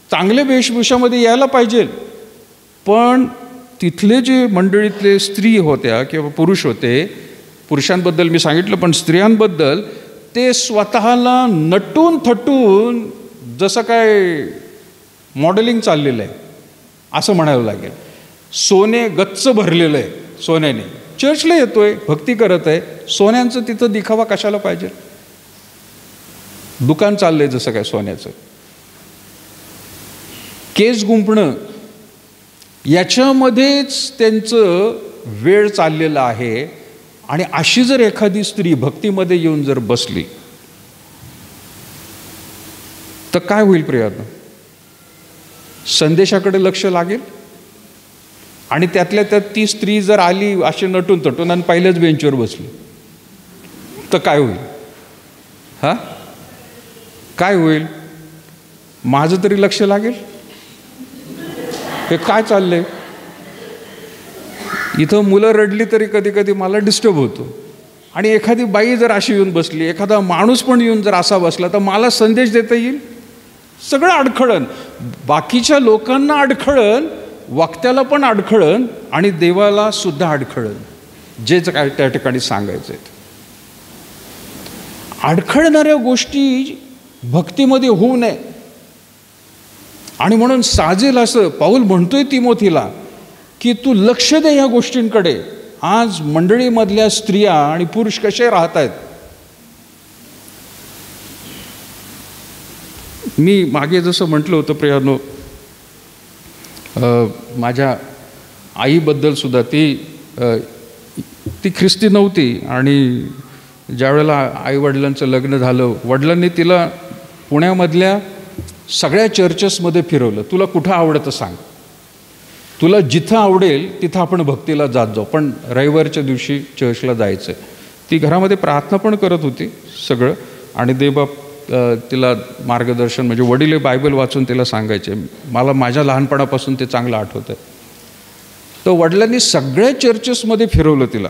चांगल्या वेशभूषामध्ये यायला पाहिजे, पण तिथले जे मंडळीतले स्त्री होत्या किंवा पुरुष होते, पुरुषांबद्दल मी सांगितलं, पण स्त्रियांबद्दल ते स्वतःला नटून थटून जसं काय मॉडेलिंग चाललेलं आहे असं म्हणावं लागेल. सोने गच्च भरलेलं आहे सोन्याने, चर्चला येतोय, भक्ती करत आहे, सोन्यांचं तिथं दिखावा कशाला पाहिजे. दुकान चाललंय जसं काय सोन्याचं. केस गुंफणं याच्यामध्येच त्यांचं वेळ चाललेला आहे. आणि अशी जर एखादी स्त्री भक्तीमध्ये येऊन जर बसली तर काय होईल प्रियानो, संदेशाकडे लक्ष लागेल. आणि त्यातल्या त्यात ती स्त्री जर आली अशी नटून तटून आणि पहिल्याच बेंचवर बसली तर काय होईल, हा काय होईल, माझं तरी लक्ष लागेल. हे काय चाललंय इथं. मुलं रडली तरी कधी कधी मला डिस्टर्ब होतो. आणि एखादी बाई जर अशी येऊन बसली, एखादा माणूस पण येऊन जर असा बसला तर मला संदेश देता येईल, सगळं अडखळण, बाकीच्या लोकांना अडखळण, वक्त्याला पण अडखळण आणि देवाला सुद्धा अडखळण, जे काय त्या ठिकाणी सांगायचं आहे. अडखळणाऱ्या गोष्टी भक्तीमध्ये होऊ नये. आणि म्हणून साजेल असं पाऊल म्हणतोय तिमोथीला की तू लक्ष दे या गोष्टींकडे. आज मंडळीमधल्या स्त्रिया आणि पुरुष कसे राहत आहेत. मी मागे जसं म्हटलं होतं प्रियानो, माझ्या आईबद्दल सुद्धा ती ख्रिस्ती नव्हती आणि ज्यावेळेला आईवडिलांचं लग्न झालं, वडिलांनी तिला पुण्यामधल्या सगळ्या चर्चेसमध्ये फिरवलं. तुला कुठं आवडतं सांग, तुला जिथं आवडेल तिथं आपण भक्तीला जात जाऊ, पण रविवारच्या दिवशी चर्चला जायचं. ती घरामध्ये प्रार्थना पण करत होती सगळं, आणि देवबाप तिला मार्गदर्शन, म्हणजे वडील बायबल वाचून तिला सांगायचे. मला माझ्या लहानपणापासून ते चांगलं आठवतं. तर वडिलांनी सगळ्या चर्चेसमध्ये फिरवलं तिला,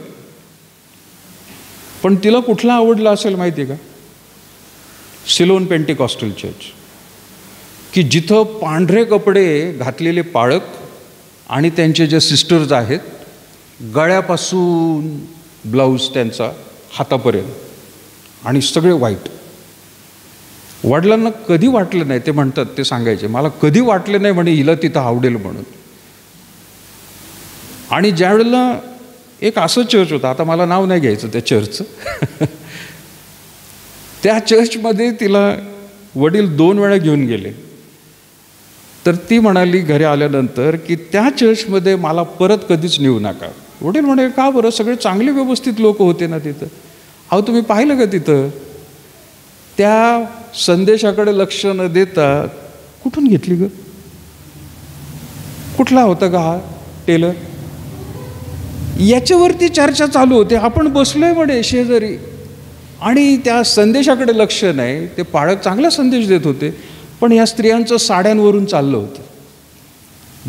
पण तिला कुठला आवडला असेल माहिती आहे का? सिलोन पेंटिकॉस्टल चर्च, की जिथं पांढरे कपडे घातलेले पाळक आणि त्यांचे जे सिस्टर्स आहेत, गळ्यापासून ब्लाऊज त्यांचा हातापर्यंत आणि सगळे व्हाईट. वडिलांना कधी वाटलं नाही, ते म्हणतात, ते सांगायचे, मला कधी वाटलं नाही म्हणे हिला तिथं आवडेल म्हणून. आणि ज्यावेळेला एक असं चर्च होतं, आता मला नाव नाही घ्यायचं त्या चर्चचं, त्या चर्चमध्ये तिला वडील 2 वेळा घेऊन गेले. तर ती म्हणाली घरी आल्यानंतर की त्या चर्चमध्ये मला परत कधीच नेऊ नका. वडील म्हणे का बरं, सगळे चांगले व्यवस्थित लोक होते ना तिथं. अहो तुम्ही पाहिलं का तिथं? त्या संदेशाकडे लक्ष न देता कुठून घेतली ग? कुठला होता का हा टेलर? याच्यावरती चर्चा चालू होते. आपण बसलोय म्हणे शेजारी आणि त्या संदेशाकडे लक्ष नाही. ते पाळक चांगला संदेश देत होते, पण या स्त्रियांचं साड्यांवरून चाललं होतं.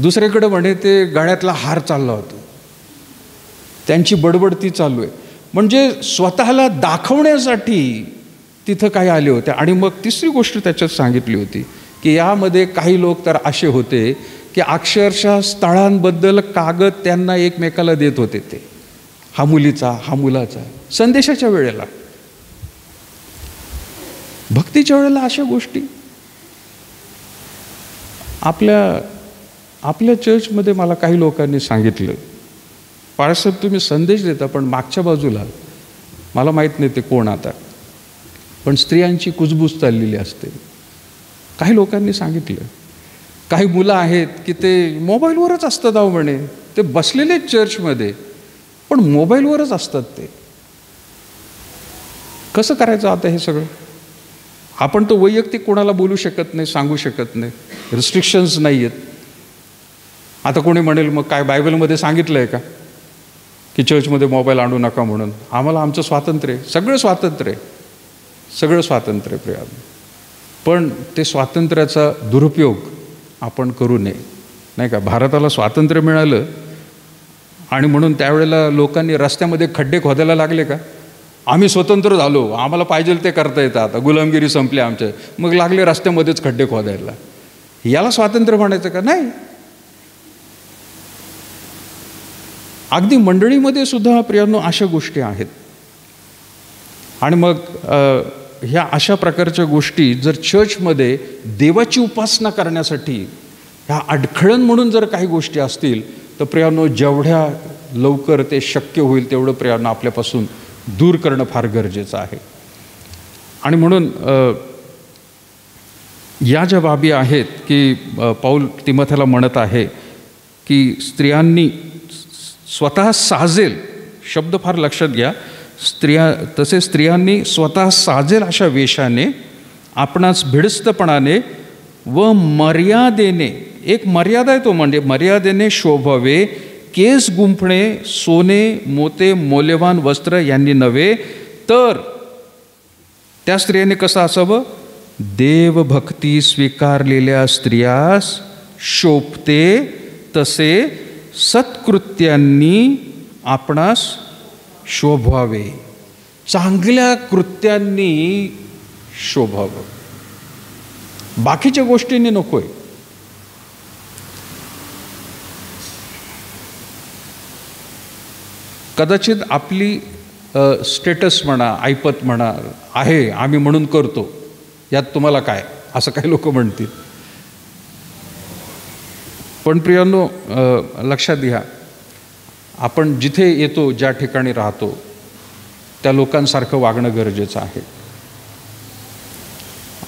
दुसरीकडे म्हणे ते गळ्यातला हार चालला होता, त्यांची बडबड ती चालू आहे. म्हणजे स्वतःला दाखवण्यासाठी तिथं काही आले होते. आणि मग तिसरी गोष्ट त्याच्यात सांगितली होती की यामध्ये काही लोक तर असे होते की अक्षरशः स्थळांबद्दल कागद त्यांना एकमेकाला देत होते. ते हा मुलीचा, हा मुलाचा, संदेशाच्या वेळेला, भक्तीच्या वेळेला अशा गोष्टी. आपल्या चर्चमध्ये मला काही लोकांनी सांगितलं, पाळसाहेब तुम्ही संदेश देता पण मागच्या बाजूला, मला माहीत नाही ते कोण आता, पण स्त्रियांची कुजबूज चाललेली असते. काही लोकांनी सांगितलं, काही मुलं आहेत की ते मोबाईलवरच असतात. अहो म्हणे ते बसलेले चर्चमध्ये पण मोबाईलवरच असतात. ते कसं करायचं आता हे सगळं? आपण तो वैयक्तिक कोणाला बोलू शकत नाही, सांगू शकत नाही, रिस्ट्रिक्शन्स नाही आहेत. आता कोणी म्हणेल मग काय बायबलमध्ये सांगितलं आहे का की चर्चमध्ये मोबाईल आणू नका म्हणून? आम्हाला आमचं स्वातंत्र्य आहे, सगळं स्वातंत्र्य आहे, सगळं स्वातंत्र्य प्रिया. पण ते स्वातंत्र्याचा दुरुपयोग आपण करू नये, नाही का? भारताला स्वातंत्र्य मिळालं आणि म्हणून त्यावेळेला लोकांनी रस्त्यामध्ये खड्डे खोदायला लागले का? आम्ही स्वतंत्र झालो, आम्हाला पाहिजे ते करता येतं, आता गुलामगिरी संपली आमच्या, मग लागले रस्त्यामध्येच खड्डे खोदायला. याला स्वातंत्र्य म्हणायचं का? नाही. अगदी मंडळीमध्ये सुद्धा प्रियांनो अशा गोष्टी आहेत. आणि मग ह्या अशा प्रकारच्या गोष्टी जर चर्चमध्ये देवाची उपासना करण्यासाठी ह्या अडखळण म्हणून जर काही गोष्टी असतील तर प्रियांनो जेवढ्या लवकर ते शक्य होईल तेवढं प्रियांनो आपल्यापासून दूर करणं फार गरजेचं आहे. आणि म्हणून या ज्या बाबी आहेत की पाऊल तिमोथेला म्हणत आहे की स्त्रियांनी स्वतः साजेल, शब्द फार लक्षात घ्या, स्त्रियांनी स्वतः साजेल अशा वेशाने, आपणास भिडस्तपणाने व मर्यादेने, एक मर्यादा आहे तो म्हणजे मर्यादेने शोभावे, केस गुंफणे, सोने मोते मौल्यवान वस्त्र यांनी नव्हे, तर त्या स्त्रियांनी कसं असावं? देवभक्ती स्वीकारलेल्या स्त्रियास शोभते तसे सत्कृत्यांनी आपणास शोभावे, चांगल्या कृत्यांनी शोभावं. बाकीच्या गोष्टींनी नको आहे. कदाचित आपली स्टेटस म्हणा, ऐपत म्हणा आहे, आम्ही म्हणून करतो, यात तुम्हाला काय, असं काही लोक म्हणतील. पण प्रियांनो, लक्षात घ्या, आपण जिथे येतो, ज्या ठिकाणी राहतो, त्या लोकांसारखं वागणं गरजेचं आहे.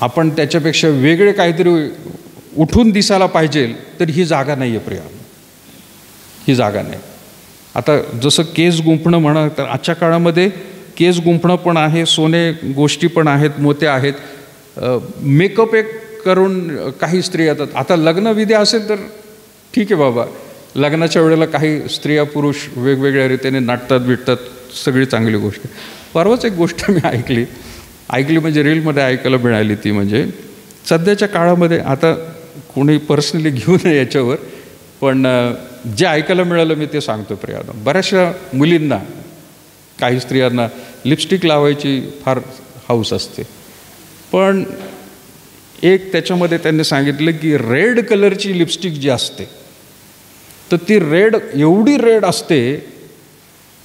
आपण त्याच्यापेक्षा वेगळे काहीतरी उठून दिसायला पाहिजे, तर ही जागा नाही आहे प्रियांनो, ही जागा नाही. आता जसं केस गुंफणं म्हणा, तर आजच्या काळामध्ये केस गुंफणं पण आहे, सोने गोष्टी पण आहेत, मोत्या आहेत, मेकअप एक करून काही स्त्रिया येतात. आता लग्नविधी असेल तर ठीक आहे बाबा, लग्नाच्या वेळेला काही स्त्रिया पुरुष वेगवेगळ्या रीतीने नाटतात बिटतात, सगळी चांगली गोष्ट. परवाच एक गोष्ट मी ऐकली म्हणजे रीलमध्ये ऐकायला मिळाली, ती म्हणजे सध्याच्या काळामध्ये, आता कोणी पर्सनली घेऊ नये याच्यावर, पण जे ऐकायला मिळालं मी ते सांगतो प्रियांनो. बऱ्याचशा मुलींना, काही स्त्रियांना लिपस्टिक लावायची फार हौस असते, पण एक त्याच्यामध्ये त्यांनी सांगितलं की रेड कलरची लिपस्टिक जी असते, तर ती रेड एवढी रेड असते,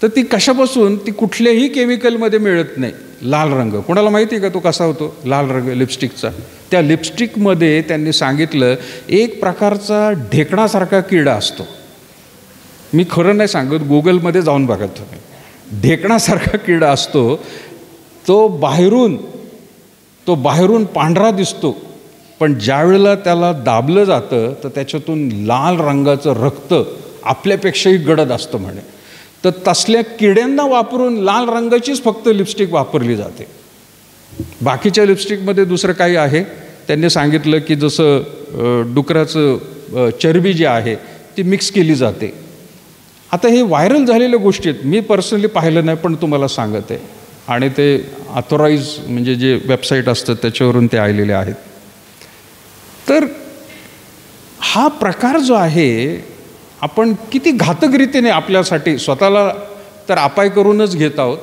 तर ती कशापासून, ती कुठल्याही केमिकलमध्ये मिळत नाही. लाल रंग कोणाला माहिती आहे का तो कसा होतो, लाल रंग लिपस्टिकचा? त्या लिपस्टिकमध्ये त्यांनी सांगितलं एक प्रकारचा ढेकणासारखा किडा असतो. मी खरं नाही सांगत, गुगलमध्ये जाऊन बघा तुम्ही. ढेकणासारखा किडा असतो, तो बाहेरून पांढरा दिसतो, पण ज्यावेळेला त्याला दाबलं जातं तर त्याच्यातून लाल रंगाचं रक्त आपल्यापेक्षाही गडद असतं म्हणे. तर तसल्या किड्यांना वापरून लाल रंगाचीच फक्त लिपस्टिक वापरली जाते. बाकीच्या लिपस्टिकमध्ये दुसरं काही आहे. त्यांनी सांगितलं की जसं डुकराचं चरबी जी आहे ती मिक्स केली जाते. आता हे व्हायरल झालेल्या गोष्टी आहेत, मी पर्सनली पाहिलं नाही, पण तुम्हाला सांगत आहे, आणि ते ऑथोराईज म्हणजे जे वेबसाईट असतात त्याच्यावरून ते आलेले आहेत. तर हा प्रकार जो आहे, आपण किती घातक रीतीने आपल्यासाठी स्वतःला तर अपाय करूनच घेत आहोत.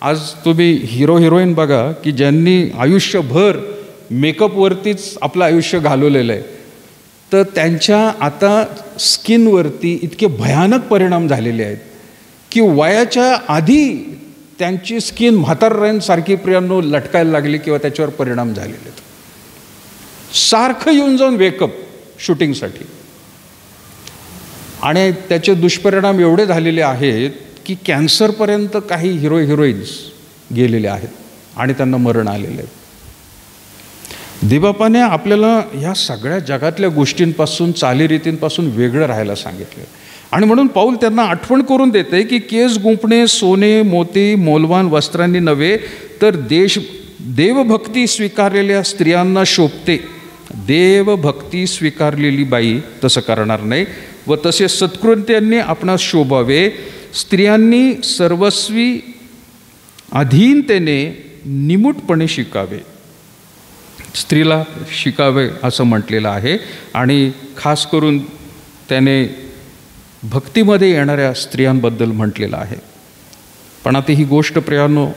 आज तुम्ही हिरो हिरोईन बघा की ज्यांनी आयुष्यभर मेकअपवरतीच आपलं आयुष्य घालवलेलं आहे, तर त्यांच्या आता स्किनवरती इतके भयानक परिणाम झालेले आहेत की वयाच्या आधी त्यांची स्किन म्हाताऱ्यांसारखी प्रियांनो लटकायला लागली किंवा त्याच्यावर परिणाम झालेले आहेत. सारखं येऊन जाऊन वेकअप शूटिंगसाठी, आणि त्याचे दुष्परिणाम एवढे झालेले आहेत की कॅन्सरपर्यंत काही हिरोईन्स गेलेले आहेत आणि त्यांना मरण आलेलं आहे. देवबापाने आपल्याला ह्या सगळ्या जगातल्या गोष्टींपासून, चालीरीतींपासून वेगळं राहायला सांगितलं, आणि म्हणून पाऊल त्यांना आठवण करून देते की केस गुंफणे सोने मोती मौल्यवान वस्त्रांनी नव्हे, तर देवभक्ती स्वीकारलेल्या स्त्रियांना शोभते. देवभक्ती स्वीकारलेली बाई तसं करणार नाही, व तसे सत्कृत्यांनी आपणास शोभावे. स्त्रियांनी सर्वस्वी अधीनतेने निमूटपणे शिकावे. स्त्रीला शिकावे असं म्हटलेलं आहे, आणि खास करून त्याने भक्तीमध्ये येणाऱ्या स्त्रियांबद्दल म्हटलेलं आहे. पण आता ही गोष्ट प्रियांनो,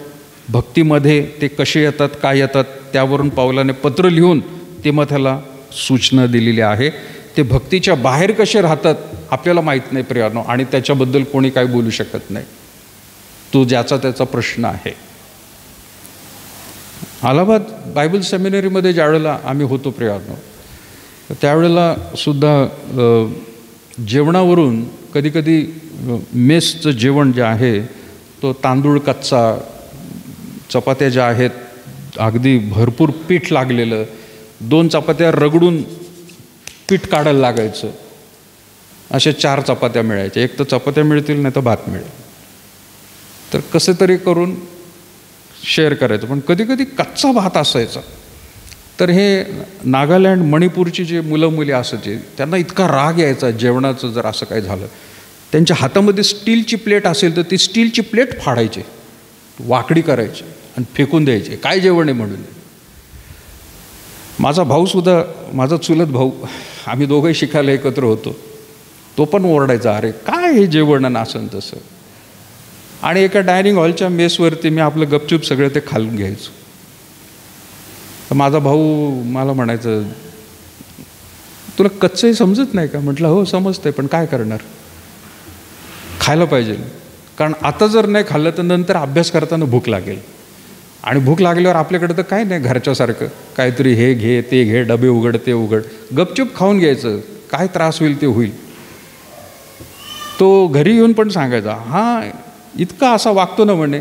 भक्तीमध्ये ते कसे येतात, काय येतात, त्यावरून पावलाने पत्र लिहून तिमोथेला सूचना दिलेली आहे. ते भक्तीच्या बाहेर कसे राहतात आपल्याला माहीत नाही प्रियांनो, आणि त्याच्याबद्दल कोणी काही बोलू शकत नाही. तो ज्याचा त्याचा प्रश्न आहे. अलाहाबाद बायबल सेमिनरीमध्ये ज्यावेळेला आम्ही होतो प्रियांनो, त्यावेळेला सुद्धा जेवणावरून कधीकधी मेसचं जेवण जे आहे तो तांदूळ कच्चा, चपात्या ज्या आहेत अगदी भरपूर पीठ लागलेलं, 2 चपात्या रगडून पीठ काढायला लागायचं, अशा 4 चपात्या मिळायच्या. एक तर चपात्या मिळतील नाही तर भात मिळेल, तर कसे तरी करून शेअर करायचं. पण कधीकधी कच्चा भात असायचा, तर हे नागालँड मणिपूरची जे मुलं मुली असायचे त्यांना इतका राग यायचा जेवणाचं जर असं काय झालं. त्यांच्या हातामध्ये स्टीलची प्लेट असेल तर ती स्टीलची प्लेट फाडायची, वाकडी करायची आणि फेकून द्यायचे, काय जेवण आहे म्हणून. माझा भाऊसुद्धा, माझा चुलत भाऊ, आम्ही दोघंही शिकायला एकत्र होतो, तो पण ओरडायचा, अरे काय हे जेवण असं तसं. आणि एका डायनिंग हॉलच्या मेसवरती मी आपलं गपचूप सगळं ते खालून घ्यायचो. माझा भाऊ मला म्हणायचं, तुला कच्चंही समजत नाही का? म्हटलं हो समजतंय, पण काय करणार, खायला पाहिजे. कारण आता जर नाही खाल्लं तर नंतर अभ्यास करताना भूक लागेल, आणि भूक लागल्यावर आपल्याकडे तर काय नाही घरच्यासारखं काहीतरी हे घे ते घे, डबे उघड ते उघड, गपचूप खाऊन घ्यायचं, काय त्रास होईल ते होईल. तो घरी येऊन पण सांगायचा, हां इतका असा वागतो ना म्हणे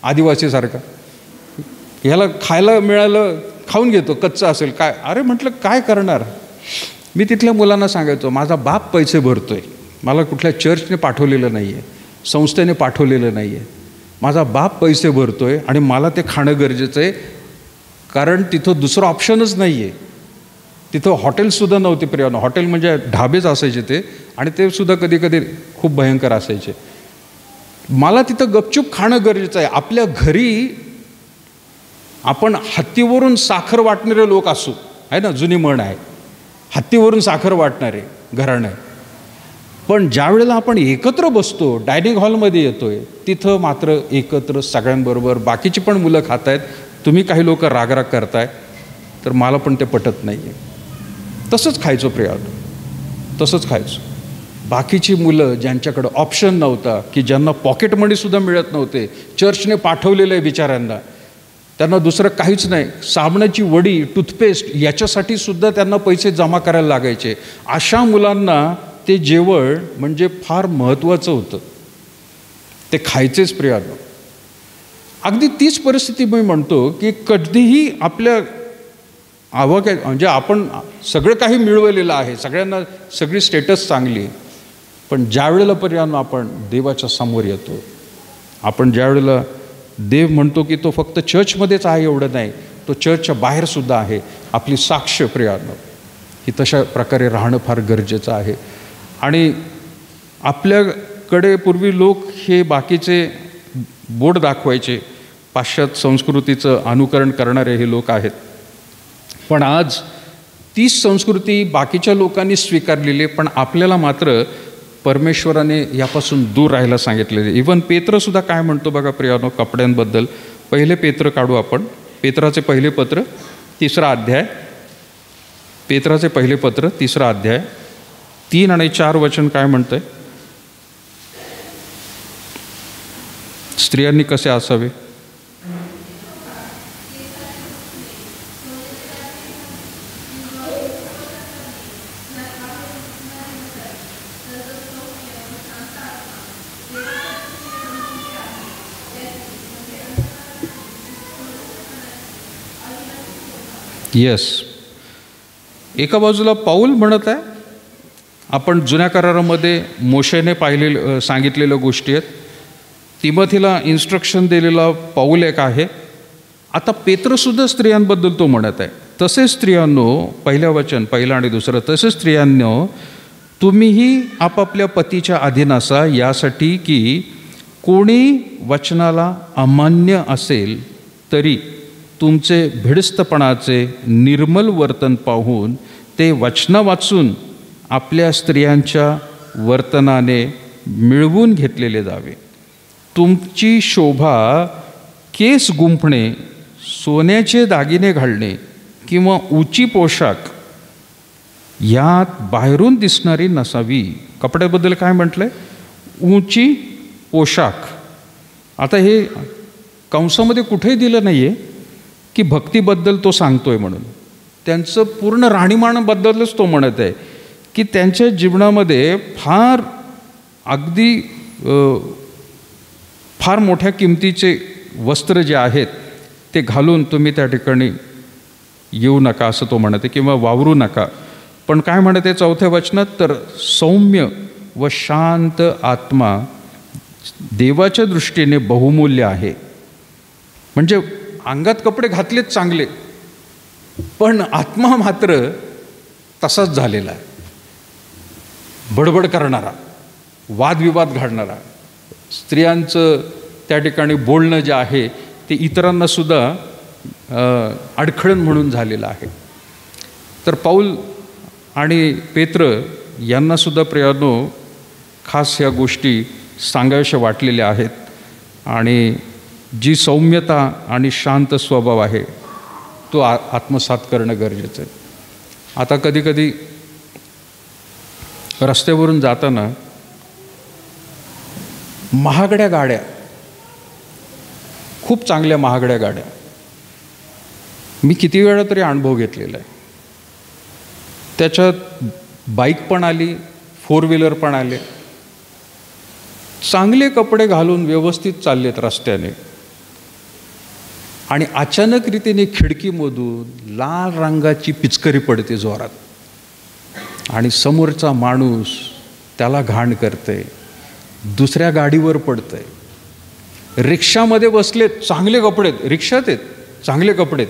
आदिवासीसारखा, ह्याला खायला मिळालं खाऊन घेतो, कच्चं असेल काय. अरे म्हटलं काय करणार. मी तिथल्या मुलांना सांगायचो, माझा बाप पैसे भरतोय, मला कुठल्या चर्चने पाठवलेलं नाही आहे, संस्थेने पाठवलेलं नाही आहे, माझा बाप पैसे भरतोय आणि मला ते खाणं गरजेचं आहे, कारण तिथं दुसरं ऑप्शनच नाही आहे. तिथं हॉटेलसुद्धा नव्हते प्रियानो, हॉटेल म्हणजे ढाबेच असायचे ते, आणि ते सुद्धा कधी कधी खूप भयंकर असायचे. मला तिथं गपचूप खाणं गरजेचं आहे. आपल्या घरी आपण हत्तीवरून साखर वाटणारे लोक असू, आहे ना, जुनी म्हण आहे, हत्तीवरून साखर वाटणारे घराणं. पण ज्या वेळेला आपण एकत्र बसतो, डायनिंग हॉलमध्ये येतोय, तिथं मात्र एकत्र सगळ्यांबरोबर बाकीची पण मुलं खात आहेत, तुम्ही काही लोक रागराग करताय, तर मला पण ते पटत नाही आहे. तसंच खायचो प्रियानो, तसंच खायचो. बाकीची मुलं ज्यांच्याकडं ऑप्शन नव्हता, की ज्यांना पॉकेट मनीसुद्धा मिळत नव्हते, चर्चने पाठवलेलं आहे बिचाऱ्यांना, त्यांना दुसरं काहीच नाही, साबणाची वडी टूथपेस्ट याच्यासाठी सुद्धा त्यांना पैसे जमा करायला लागायचे, अशा मुलांना ते जेवण म्हणजे फार महत्त्वाचं होतं, ते खायचेच प्रियानो. अगदी तीच परिस्थिती मी म्हणतो की कधीही आपल्या म्हणजे आपण सगळं काही मिळवलेलं आहे, सगळ्यांना सगळी स्टेटस चांगली, पण ज्या वेळेला प्रियानो आपण देवाच्या समोर येतो, आपण ज्या वेळेला देव म्हणतो की तो फक्त चर्चमध्येच आहे एवढं नाही, तो चर्चच्या बाहेरसुद्धा आहे, आपली साक्ष प्रियानो ही तशा प्रकारे राहणं फार गरजेचं आहे. आणि आपल्याकडे पूर्वी लोक हे बाकीचे बोट दाखवायचे, पाश्चात्य संस्कृतीचं अनुकरण करणारे हे लोक आहेत, पण आज तीच संस्कृती बाकीच्या लोकांनी स्वीकारलेली आहे, पण आपल्याला मात्र परमेश्वराने यापासून दूर राहायला सांगितलेले. इवन पेत्रसुद्धा काय म्हणतो बघा प्रियानो कपड्यांबद्दल. पहिले पेत्र काढू आपण, पेत्राचे पहिले पत्र 3रा अध्याय, पेत्राचे पहिले पत्र 3रा अध्याय 3 आणि 4 वचन काय म्हणतंय, स्त्रियांनी कसे असावे. येस, एका बाजूला पाऊल म्हणत आहे, आपण जुन्या करारामध्ये मोशेने सांगितलेल्या गोष्टी आहेत, तिमोथीला इन्स्ट्रक्शन दिलेला पाऊल एक आहे. आता पेत्रसुद्धा स्त्रियांबद्दल तो म्हणत आहे, तसेच स्त्रियांनो, पहिलं वचन पहिलं आणि दुसरं, तसेच स्त्रियांनो तुम्हीही आपापल्या पतीच्या अधीन असा, यासाठी की कोणी वचनाला अमान्य असेल तरी तुमचे भिडस्तपणाचे निर्मल वर्तन पाहून ते वचनं वाचून आपल्या स्त्रियांच्या वर्तनाने मिळवून घेतलेले जावे. तुमची शोभा केस गुंफणे, सोन्याचे दागिने घालणे किंवा उंची पोशाख यात बाहेरून दिसणारी नसावी. कपड्याबद्दल काय म्हटलंय, उंची पोशाख. आता हे कंसामध्ये कुठेही दिलं नाही आहे की भक्तीबद्दल तो सांगतोय म्हणून, त्यांचं पूर्ण राहणीमानाबद्दलच तो म्हणत आहे की त्यांच्या जीवनामध्ये फार मोठ्या किमतीचे वस्त्र जे आहेत ते घालून तुम्ही त्या ठिकाणी येऊ नका असं तो म्हणत आहे, किंवा वावरू नका. पण काय म्हणत आहे 4थ्या वचनात, तर सौम्य व शांत आत्मा देवाच्या दृष्टीने बहुमूल्य आहे. म्हणजे अंगात कपडे घातलेत चांगले, पण आत्मा मात्र तसाच झालेला आहे, बडबड करणारा, वादविवाद घालणारा. स्त्रियांचं त्या ठिकाणी बोलणं जे आहे ते इतरांनासुद्धा अडखळण म्हणून झालेलं आहे. तर पाऊल आणि पेत्र यांनासुद्धा प्रियानो खास ह्या गोष्टी सांगाव्याशा वाटलेल्या आहेत. आणि जी सौम्यता आणि शांत स्वभाव आहे तो आत्मसात करणं गरजेचं आहे. आता कधीकधी रस्त्यावरून जाताना महागड्या गाड्या, खूप चांगल्या महागड्या गाड्या, मी किती वेळा तरी अनुभव घेतलेला आहे. त्याच्यात बाईक पण आली, 4 व्हीलर पण आले, चांगले कपडे घालून व्यवस्थित चाललेत रस्त्याने, आणि अचानक रीतीने खिडकीमधून लाल रंगाची पिचकरी पडते जोरात, आणि समोरचा माणूस त्याला घाण करते, दुसऱ्या गाडीवर पडतंय. रिक्षामध्ये बसलेत, चांगले कपडेत, रिक्षात आहेत, चांगले कपडेत,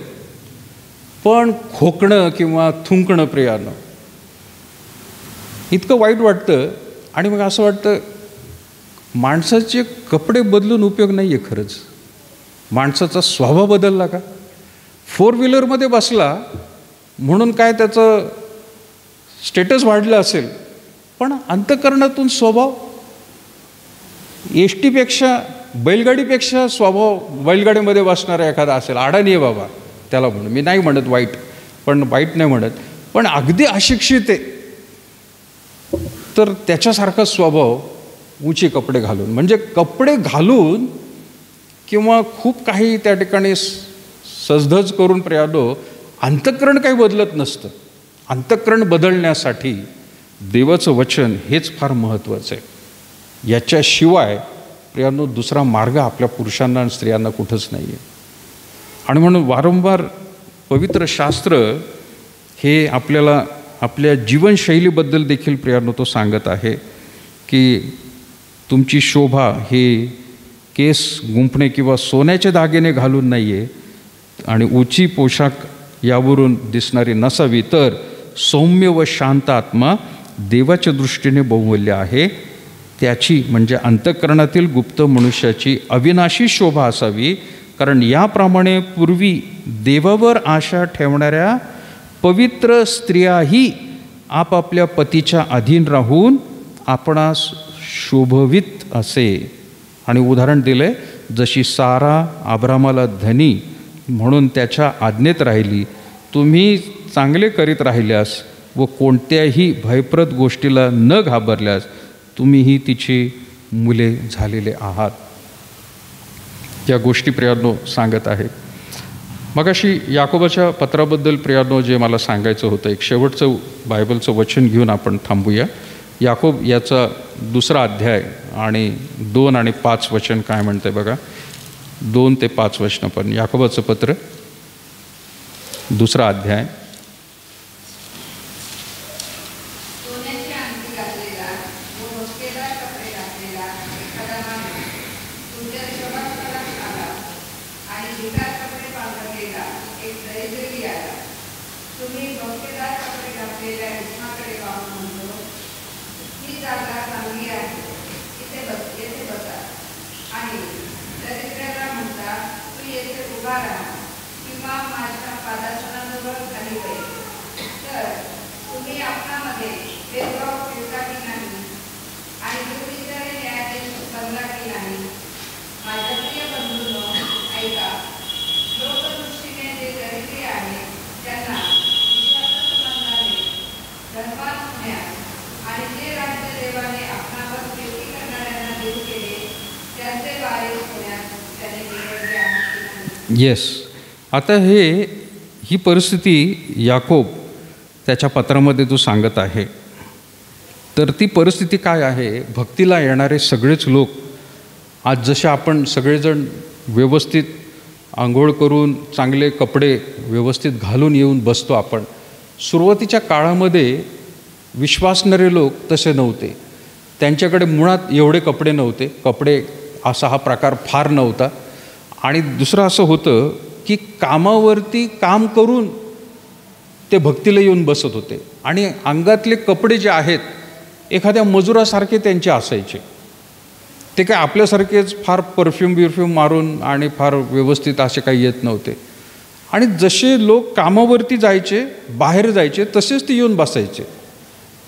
पण खोकणं किंवा थुंकणं प्रियानं इतकं वाईट वाटतं. आणि मग असं वाटतं माणसाचे कपडे बदलून उपयोग नाही आहे. खरंच माणसाचा स्वभाव बदलला का? 4 व्हीलरमध्ये बसला म्हणून काय त्याचं स्टेटस वाढलं असेल, पण अंतःकरणातून स्वभाव एस टीपेक्षा, बैलगाडीपेक्षा स्वभाव बैलगाडीमध्ये बसणारा एखादा असेल, अडाणी आहे बाबा त्याला म्हणून, मी नाही म्हणत वाईट, पण वाईट नाही म्हणत, पण अगदी अशिक्षित आहे तर त्याच्यासारखा स्वभाव उंची कपडे घालून, म्हणजे कपडे घालून किंवा खूप काही त्या ठिकाणी सजधज करून प्रियानो अंतःकरण काही बदलत नसतं. अंतःकरण बदलण्यासाठी देवाचं वचन हेच फार महत्त्वाचं आहे. याच्याशिवाय प्रियानो दुसरा मार्ग आपल्या पुरुषांना आणि स्त्रियांना कुठंच नाही आहे. आणि म्हणून वारंवार पवित्र शास्त्र हे आपल्याला आपल्या जीवनशैलीबद्दल देखील प्रियानो तो सांगत आहे की तुमची शोभा हे केस गुंफणे किंवा सोन्याचे दागिने घालून नाही आहे आणि उंची पोशाख यावरून दिसणारी नसावी, तर सौम्य व शांत आत्मा देवाच्या दृष्टीने बहुमूल्य आहे. त्याची म्हणजे अंतःकरणातील गुप्त मनुष्याची अविनाशी शोभा असावी, कारण याप्रमाणे पूर्वी देवावर आशा ठेवणाऱ्या पवित्र स्त्रियाही आपापल्या पतीच्या अधीन राहून आपणास शोभवित असे. आणि उदाहरण दिले, जशी सारा अब्रामाला धनी म्हणून त्याच्या आज्ञेत राहिली, तुम्ही चांगले करीत राहिल्यास व कोणत्याही भयप्रद गोष्टीला न घाबरल्यास तुम्हीही तिची मुले झालेले आहात. या गोष्टी प्रियानो सांगत आहे. मगाशी याकोबाच्या पत्राबद्दल प्रियानो जे मला सांगायचं होतं, एक शेवटचं बायबलचं वचन घेऊन आपण थांबूया. याकोब याचा 2रा अध्याय आणि 2 आणि 5 वचन काय म्हणते बघा. 2 ते 5 वचन पण याकोबाचं पत्र 2रा अध्याय. येस, आता ही परिस्थिती याकोब त्याच्या पत्रामध्ये तो सांगत आहे. तर ती परिस्थिती काय आहे? भक्तीला येणारे सगळेच लोक आज जसे आपण सगळेजण व्यवस्थित आंघोळ करून चांगले कपडे व्यवस्थित घालून येऊन बसतो आपण, सुरुवातीच्या काळामध्ये विश्वासणारे लोक तसे नव्हते. त्यांच्याकडे मुळात एवढे कपडे नव्हते, कपडे असा हा प्रकार फार नव्हता. आणि दुसरं असं होतं की कामावरती काम करून ते भक्तीला येऊन बसत होते आणि अंगातले कपडे जे आहेत एखाद्या मजुरासारखे त्यांचे असायचे. ते काय आपल्यासारखेच फार परफ्यूम मारून आणि फार व्यवस्थित असे काही येत नव्हते. आणि जसे लोक कामावरती जायचे, बाहेर जायचे, तसेच ते येऊन बसायचे.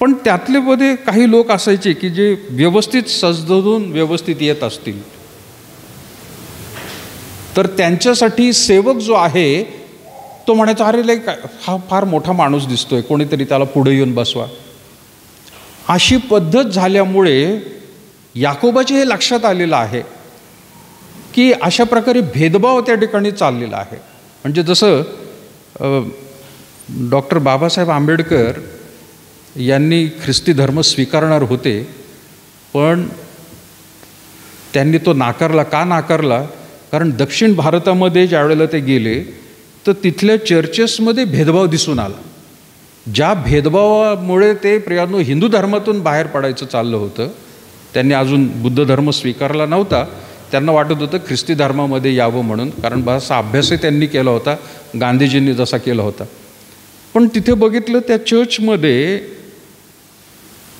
पण त्यातले मध्ये काही लोक असायचे की जे व्यवस्थित सजधरून व्यवस्थित येत असतील, तर त्यांच्यासाठी सेवक जो आहे तो म्हणायचा, अरे लाईक हा फार मोठा माणूस दिसतोय, कोणीतरी त्याला पुढे येऊन बसवा. अशी पद्धत झाल्यामुळे याकोबाचे हे लक्षात आलेलं आहे की अशा प्रकारे भेदभाव त्या ठिकाणी चाललेला आहे. म्हणजे जसं डॉक्टर बाबासाहेब आंबेडकर यांनी ख्रिस्ती धर्म स्वीकारणार होते, पण त्यांनी तो नाकारला. का नाकारला? कारण दक्षिण भारतामध्ये ज्या वेळेला ते गेले तर तिथल्या चर्चेसमध्ये भेदभाव दिसून आला. ज्या भेदभावामुळे ते प्रियांनो हिंदू धर्मातून बाहेर पडायचं चाललं होतं. त्यांनी अजून बुद्ध धर्म स्वीकारला नव्हता, त्यांना वाटत होतं ख्रिस्ती धर्मामध्ये यावं म्हणून, कारण बराचसा अभ्यासही त्यांनी केला होता, गांधीजींनी जसा केला होता. पण तिथे बघितलं त्या चर्चमध्ये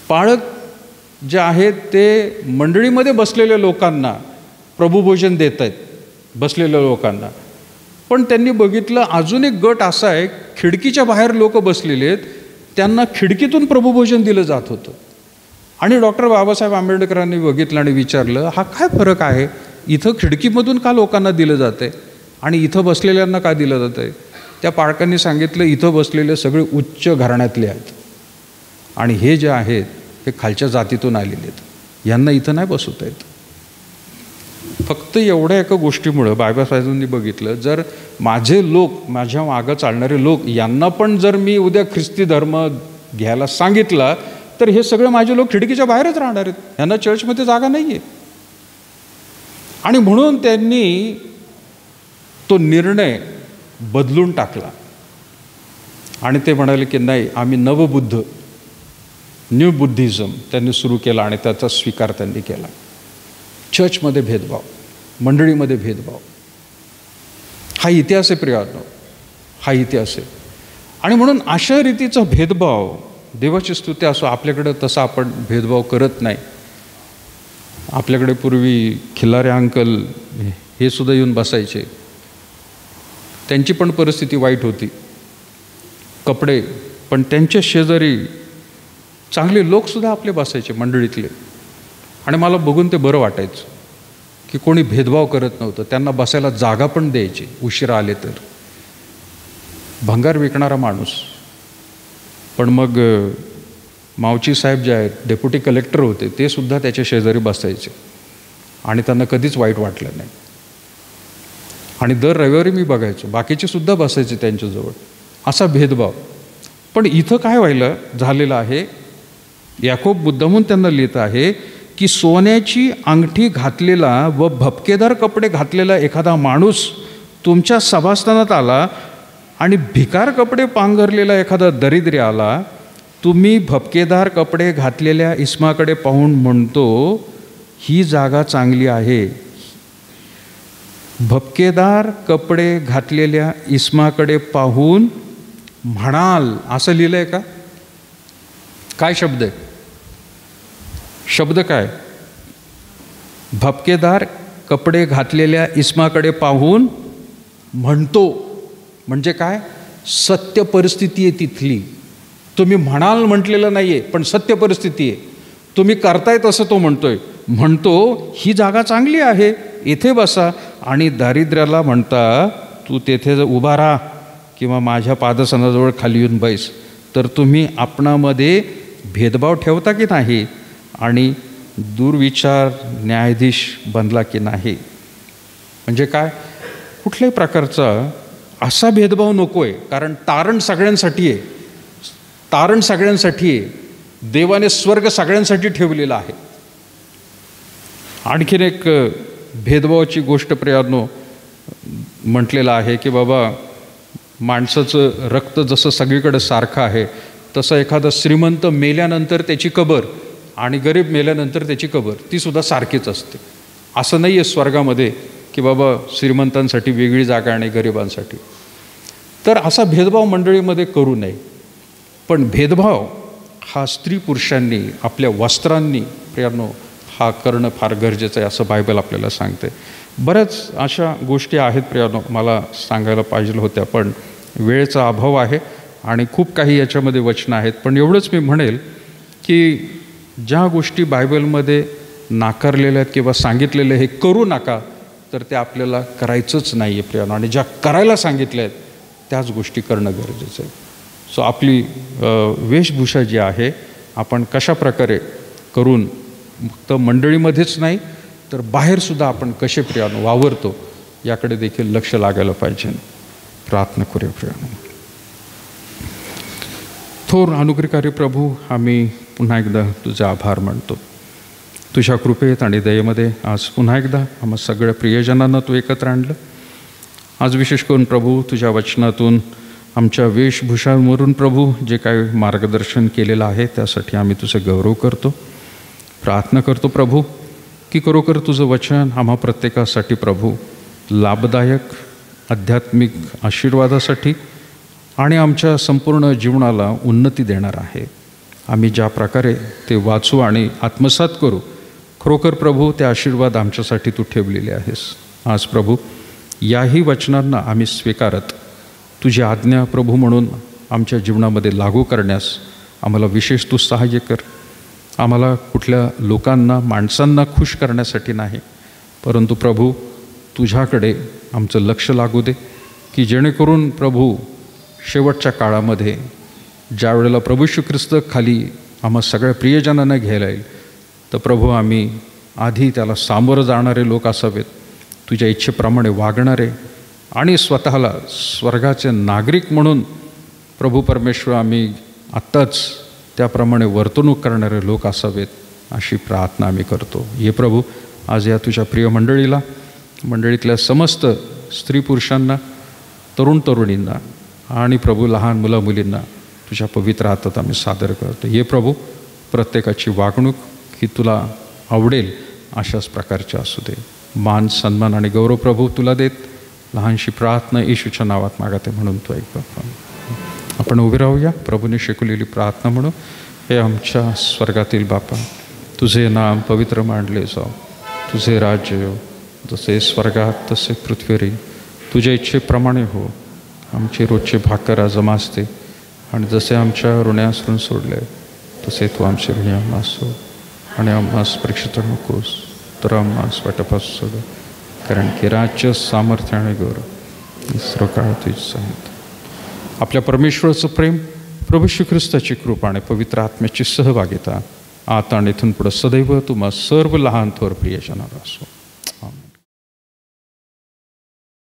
पाळक जे आहेत ते मंडळीमध्ये बसलेल्या लोकांना प्रभुभोजन देत आहेत, बसलेल्या लोकांना. पण त्यांनी बघितलं अजून एक गट असा आहे, खिडकीच्या बाहेर लोक बसलेले आहेत, त्यांना खिडकीतून प्रभुभोजन दिलं जात होतं. आणि डॉक्टर बाबासाहेब आंबेडकरांनी बघितलं आणि विचारलं, हा काय फरक आहे? इथं खिडकीमधून का लोकांना दिलं जातं आहे आणि इथं बसलेल्यांना का दिलं जातं आहे? त्या पाळकांनी सांगितलं, इथं बसलेले सगळे उच्च घराण्यातले आहेत आणि हे जे आहेत हे खालच्या जातीतून आलेले आहेत, यांना इथं नाही बसवता येत. फक्त एवढ्या एका गोष्टीमुळं बाबासाहेबांनी बघितलं, जर माझे लोक, माझ्या मागं चालणारे लोक, यांना पण जर मी उद्या ख्रिस्ती धर्म घ्यायला सांगितला तर हे सगळे माझे लोक खिडकीच्या बाहेरच राहणार आहेत, यांना चर्चमध्ये जागा नाही आहे. आणि म्हणून त्यांनी तो निर्णय बदलून टाकला आणि ते म्हणाले की नाही, आम्ही नवबुद्ध, न्यू बुद्धिझम त्यांनी सुरू केला आणि त्याचा स्वीकार त्यांनी केला. चर्चमध्ये भेदभाव, मंडळीमध्ये भेदभाव, हा इतिहास आहे प्रियांनो, हा इतिहास आहे. आणि म्हणून अशा रीतीचा भेदभाव, देवाची स्तुती असो, आपल्याकडे तसा आपण भेदभाव करत नाही. आपल्याकडे पूर्वी खिल्लारे अंकल हे सुद्धा येऊन बसायचे, त्यांची पण परिस्थिती वाईट होती, कपडे, पण त्यांच्या शेजारी चांगले लोकसुद्धा आपले बसायचे मंडळीतले. आणि मला बघून ते बरं वाटायचं की कोणी भेदभाव करत नव्हतं, त्यांना बसायला जागा पण द्यायची उशिरा आले तर. भंगार विकणारा माणूस, पण मग मावची साहेब जे आहेत, डेप्युटी कलेक्टर होते, ते सुद्धा त्याच्या शेजारी बसायचे आणि त्यांना कधीच वाईट वाटलं नाही. आणि दर रविवारी मी बघायचो, बाकीचे सुद्धा बसायचे त्यांच्याजवळ. असा भेदभाव. पण इथं काय व्हायला झालेलं आहे, याकोब मुद्दामून त्यांना लिहित आहे की सोन्याची अंगठी घातलेला व भपकेदार कपडे घातलेला एखादा माणूस तुमच्या सभास्थानात आला आणि भिकार कपडे पांघरलेला एखादा दरिद्री आला, तुम्ही भपकेदार कपडे घातलेल्या इस्माकडे पाहून म्हणतो ही जागा चांगली आहे. भपकेदार कपडे घातलेल्या इस्माकडे पाहून म्हणाल, असं लिहिलं आहे का? काय शब्द आहे? शब्द काय? भपकेदार कपडे घातलेल्या इस्माकडे पाहून म्हणतो. म्हणजे काय? सत्य परिस्थिती आहे तिथली. तुम्ही म्हणाल म्हटलेलं नाही आहे, पण सत्य परिस्थिती आहे. तुम्ही करताय तसं तो म्हणतो ही जागा चांगली आहे, इथे बसा. आणि दारिद्र्याला म्हणता तू तेथे उभा राहा किंवा माझ्या पादसनाजवळ खाली येऊन बैस. तर तुम्ही आपणामध्ये भेदभाव ठेवता की नाही आणि दुर्विचार न्यायाधीश बनला की नाही. म्हणजे काय? कुठल्याही प्रकारचा असा भेदभाव नको आहे, कारण तारण सगळ्यांसाठी आहे, तारण सगळ्यांसाठी आहे. देवाने स्वर्ग सगळ्यांसाठी ठेवलेला आहे. आणखीन एक भेदभावाची गोष्ट प्रियांनो म्हटलेलं आहे की बाबा माणसाचं रक्त जसं सगळीकडे सारखं आहे, तसं एखादा श्रीमंत मेल्यानंतर त्याची कबर आणि गरीब मेल्यानंतर त्याची कबर ती सुद्धा सारखीच असते. असं नाही आहे स्वर्गामध्ये की बाबा श्रीमंतांसाठी वेगळी जागा आणि गरिबांसाठी. तर असा भेदभाव मंडळीमध्ये करू नये. पण भेदभाव हा स्त्री पुरुषांनी आपल्या वस्त्रांनी प्रियांनो हा करणं फार गरजेचं आहे, असं बायबल आपल्याला सांगते. बऱ्याच अशा गोष्टी आहेत प्रियांनो, मला सांगायला पाहिजे होत्या, पण वेळेचा अभाव आहे आणि खूप काही याच्यामध्ये वचनं आहेत. पण एवढंच मी म्हणेल की ज्या गोष्टी बायबलमध्ये नाकारलेल्या आहेत किंवा सांगितलेल्या हे करू नका, तर ते आपल्याला करायचंच नाही आहे प्रियांनो. आणि ज्या करायला सांगितल्या आहेत त्याच गोष्टी करणं गरजेचं आहे. सो आपली वेशभूषा जी आहे आपण कशा प्रकारे करून फक्त मंडळीमध्येच नाही तर बाहेरसुद्धा आपण कसे प्रियानो वावरतो याकडे देखील लक्ष लागायला पाहिजे. प्रार्थना करूया प्रियानो. थोर अनुग्रहकारी प्रभू, आम्ही पुन्हा एकदा तुझे आभार मानतो. तुझ्या कृपेत आणि दयेमध्ये आज पुन्हा एकदा आम्हा सगळ्या प्रियजनांना तू एकत्र आणलं. आज विशेष करून प्रभू तुझ्या वचनातून आमच्या वेशभूषांवरून प्रभू जे काही मार्गदर्शन केलेलं आहे त्यासाठी आम्ही तुझं गौरव करतो. प्रार्थना करतो प्रभू की खरोखर तुझं वचन आम्हा प्रत्येकासाठी प्रभू लाभदायक आध्यात्मिक आशीर्वादासाठी आणि आमच्या संपूर्ण जीवनाला उन्नती देणार आहे. आम्ही ज्या प्रकारे ते वाचू आणि आत्मसात करू, खरोखर प्रभू ते आशीर्वाद आमच्यासाठी तू ठेवलेले आहेस. आज प्रभू याही वचनांना आम्ही स्वीकारत तुझी आज्ञा प्रभू म्हणून आमच्या जीवनामध्ये लागू करण्यास आम्हाला विशेष तू सहाय्य कर. आम्हाला कुठल्या लोकांना माणसांना खुश करण्यासाठी नाही, परंतु प्रभू तुझ्याकडे आमचं लक्ष लागू दे की जेणेकरून प्रभू शेवटच्या काळामध्ये ज्या वेळेला प्रभू श्री ख्रिस्त खाली आम्हा सगळ्या प्रियजनांना घ्यायला येईल तर प्रभू आम्ही आधी त्याला सामोरं जाणारे लोक असावेत, तुझ्या इच्छेप्रमाणे वागणारे आणि स्वतःला स्वर्गाचे नागरिक म्हणून प्रभू परमेश्वर आम्ही आत्ताच त्याप्रमाणे वर्तणूक करणारे लोक असावेत अशी प्रार्थना आम्ही करतो. ये प्रभू आज या तुझ्या प्रिय मंडळीतल्या समस्त स्त्री पुरुषांना, तरुण तरुणींना आणि प्रभू लहान मुला मुलींना तुझ्या पवित्र हातात आम्ही सादर करतो. ये प्रभू प्रत्येकाची वागणूक ही तुला आवडेल अशाच प्रकारची असू दे. मान सन्मान आणि गौरव प्रभू तुला देत लहानशी प्रार्थना येशूच्या नावात मागते म्हणून तो ऐक. आपण उभे राहूया. प्रभूने शिकवलेली प्रार्थना म्हणून. हे आमच्या स्वर्गातील बापा, तुझे नाम पवित्र मानले जाओ, तुझे राज्य येऊ, जसे स्वर्गात तसे पृथ्वीवर. तुझ्या इच्छेप्रमाणे हो. आमचे रोजचे भाकर आज आमचे आणि जसे आमच्या ऋण्यास ऋण सोडले तसे तू आमचे ऋणी आम्हास सोड आणि आम्हास परीक्षित नकोस तर आम्हास वाटपास सोड, कारण की राज्य सामर्थ्य आणि गौरव सर्व काळ तुझीच आहेत. आपल्या परमेश्वराचं प्रेम, प्रभू श्री ख्रिस्ताची कृपा आणि पवित्र आत्म्याची सहभागिता आता आणि इथून पुढं सदैव तुम्हा सर्व लहान थोर प्रियजनाला असो.